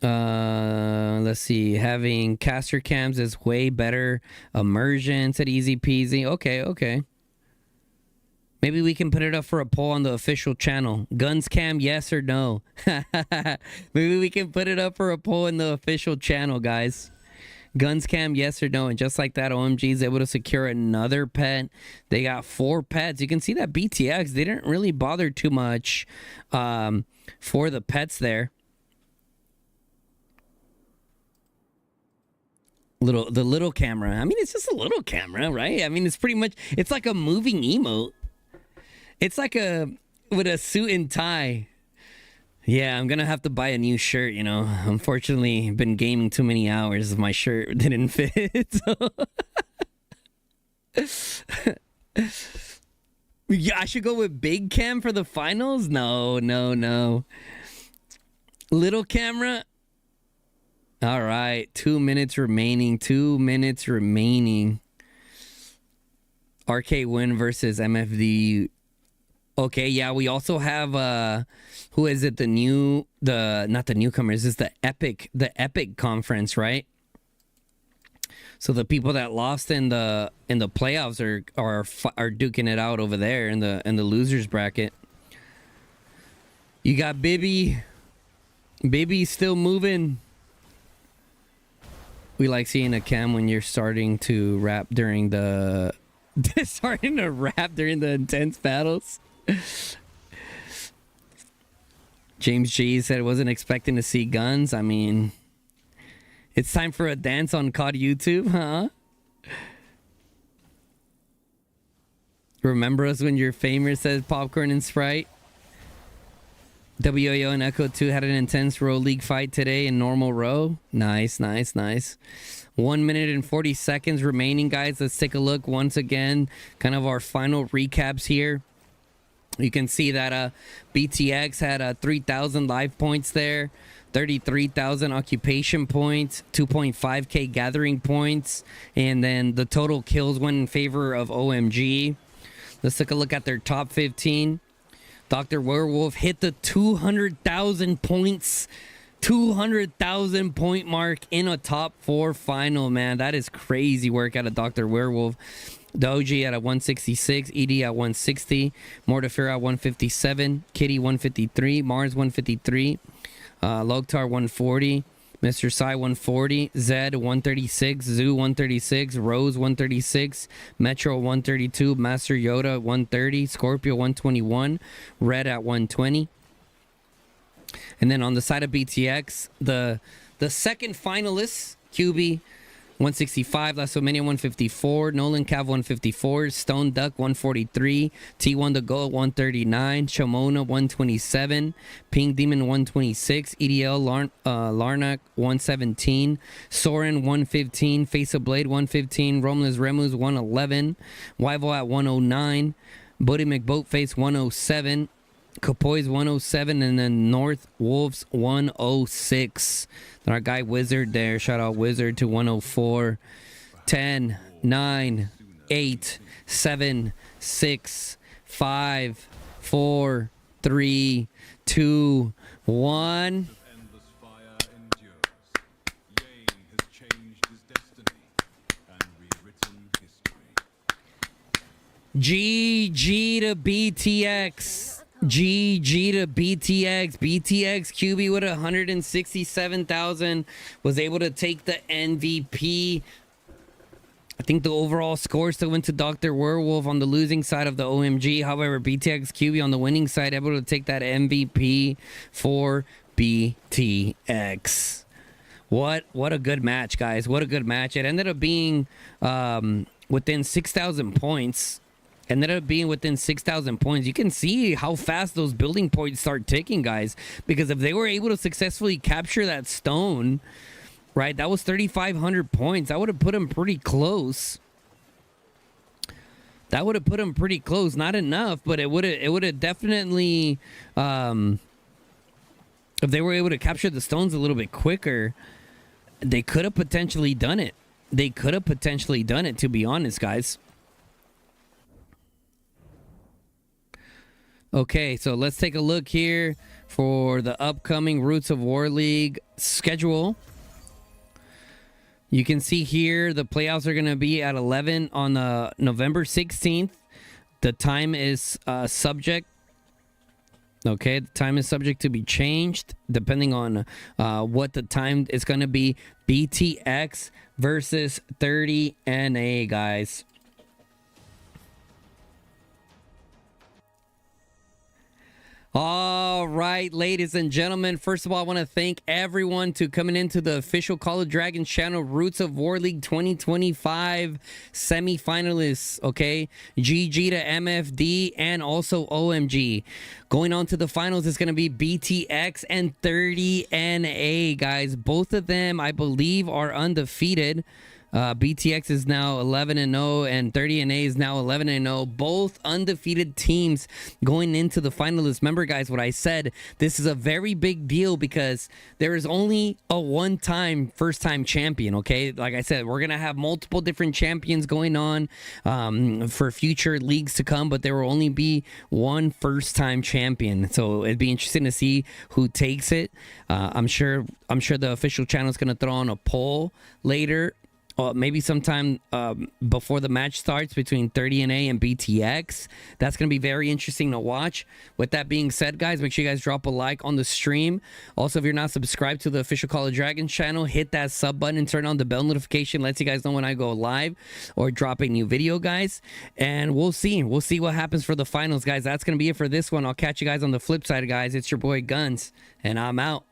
Let's see. Having caster cams is way better. Immersion, said Easy Peasy. Okay. Maybe we can put it up for a poll on the official channel. Guns cam, yes or no? Maybe we can put it up for a poll in the official channel, guys. Guns cam, yes or no? And just like that, OMG is able to secure another pet. They got 4 pets. You can see that BTX, they didn't really bother too much for the pets there. The little camera. I mean, it's just a little camera, right? I mean, it's pretty much, it's like a moving emote. It's like with a suit and tie. Yeah, I'm gonna have to buy a new shirt, you know. Unfortunately, I've been gaming too many hours. My shirt didn't fit. Yeah, I should go with big cam for the finals? No. Little camera? All right, 2 minutes remaining. 2 minutes remaining. RK Win versus MFD. Okay, yeah, we also have who is it? Not the newcomers. It's the Epic conference, right? So the people that lost in the playoffs are duking it out over there in the losers bracket. You got Bibby. Bibby's still moving. We like seeing a cam when you're starting to rap during the intense battles. James G said wasn't expecting to see Guns. I mean, it's time for a dance on COD YouTube, huh? Remember us when you're famous, says Popcorn and Sprite. WAO and Echo 2 had an intense row league fight today in normal row. Nice. 1 minute and 40 seconds remaining, guys. Let's take a look once again. Kind of our final recaps here. You can see that BTX had 3,000 live points there. 33,000 occupation points, 2.5k gathering points, and then the total kills went in favor of OMG. Let's take a look at their top 15. Dr. Werewolf hit the 200,000 points, 200,000 point mark in a top 4 final, man. That is crazy work out of Dr. Werewolf. Doji at a 166, ED at 160, Mortifer at 157, Kitty 153, Mars 153, Logtar 140, Mr. Psy 140, Zed 136, Zoo 136, Rose 136, Metro 132, Master Yoda 130, Scorpio 121, Red at 120. And then on the side of BTX, the second finalist, QB, 165, Lasomania 154, Nolan Cav 154, Stone Duck 143, T1 The Go 139, Shamona 127, Pink Demon 126, EDL Larnak 117, Soren 115, Face of Blade 115, Romulus Remus 111, Wyval at 109, Buddy McBoatface 107, Kapoi's 107, and then North Wolves 106. Our guy Wizard there. Shout out Wizard to 104. 10, 9, 8, 7, 6, 5, 4, 3, 2, 1. GG to BTX. GG to BTX. BTX QB with 167,000 was able to take the MVP. I think the overall score still went to Dr. Werewolf on the losing side of the OMG. However, BTX QB on the winning side able to take that MVP for BTX. What a good match, guys. What a good match. It ended up being within 6,000 points. Ended up being within 6,000 points. You can see how fast those building points start ticking, guys. Because if they were able to successfully capture that stone, right, that was 3,500 points. That would have put them pretty close. That would have put them pretty close. Not enough, but it would have definitely, if they were able to capture the stones a little bit quicker, they could have potentially done it. They could have potentially done it, to be honest, guys. Okay, so let's take a look here for the upcoming Roots of War League schedule. You can see here the playoffs are going to be at 11 on November 16th. The time is subject. Okay, the time is subject to be changed depending on what the time is going to be. BTX versus 30NA, guys. All right, ladies and gentlemen. First of all, I want to thank everyone to coming into the official Call of Dragons channel, Roots of War League 2025 semifinalists. Okay, GG to MFD and also OMG. Going on to the finals is going to be BTX and 30NA, guys. Both of them, I believe, are undefeated. BTX is now 11-0 and 30NA is now 11-0. Both undefeated teams going into the finalists. Remember, guys, what I said, this is a very big deal because there is only a one-time first-time champion, okay? Like I said, we're going to have multiple different champions going on for future leagues to come, but there will only be one first-time champion. So it'd be interesting to see who takes it. I'm sure the official channel is going to throw on a poll later. Maybe sometime before the match starts between 30NA and BTX. That's going to be very interesting to watch. With that being said, guys, make sure you guys drop a like on the stream. Also, if you're not subscribed to the official Call of Dragons channel, hit that sub button and turn on the bell notification. Lets you guys know when I go live or drop a new video, guys. And we'll see. We'll see what happens for the finals, guys. That's going to be it for this one. I'll catch you guys on the flip side, guys. It's your boy Guns, and I'm out.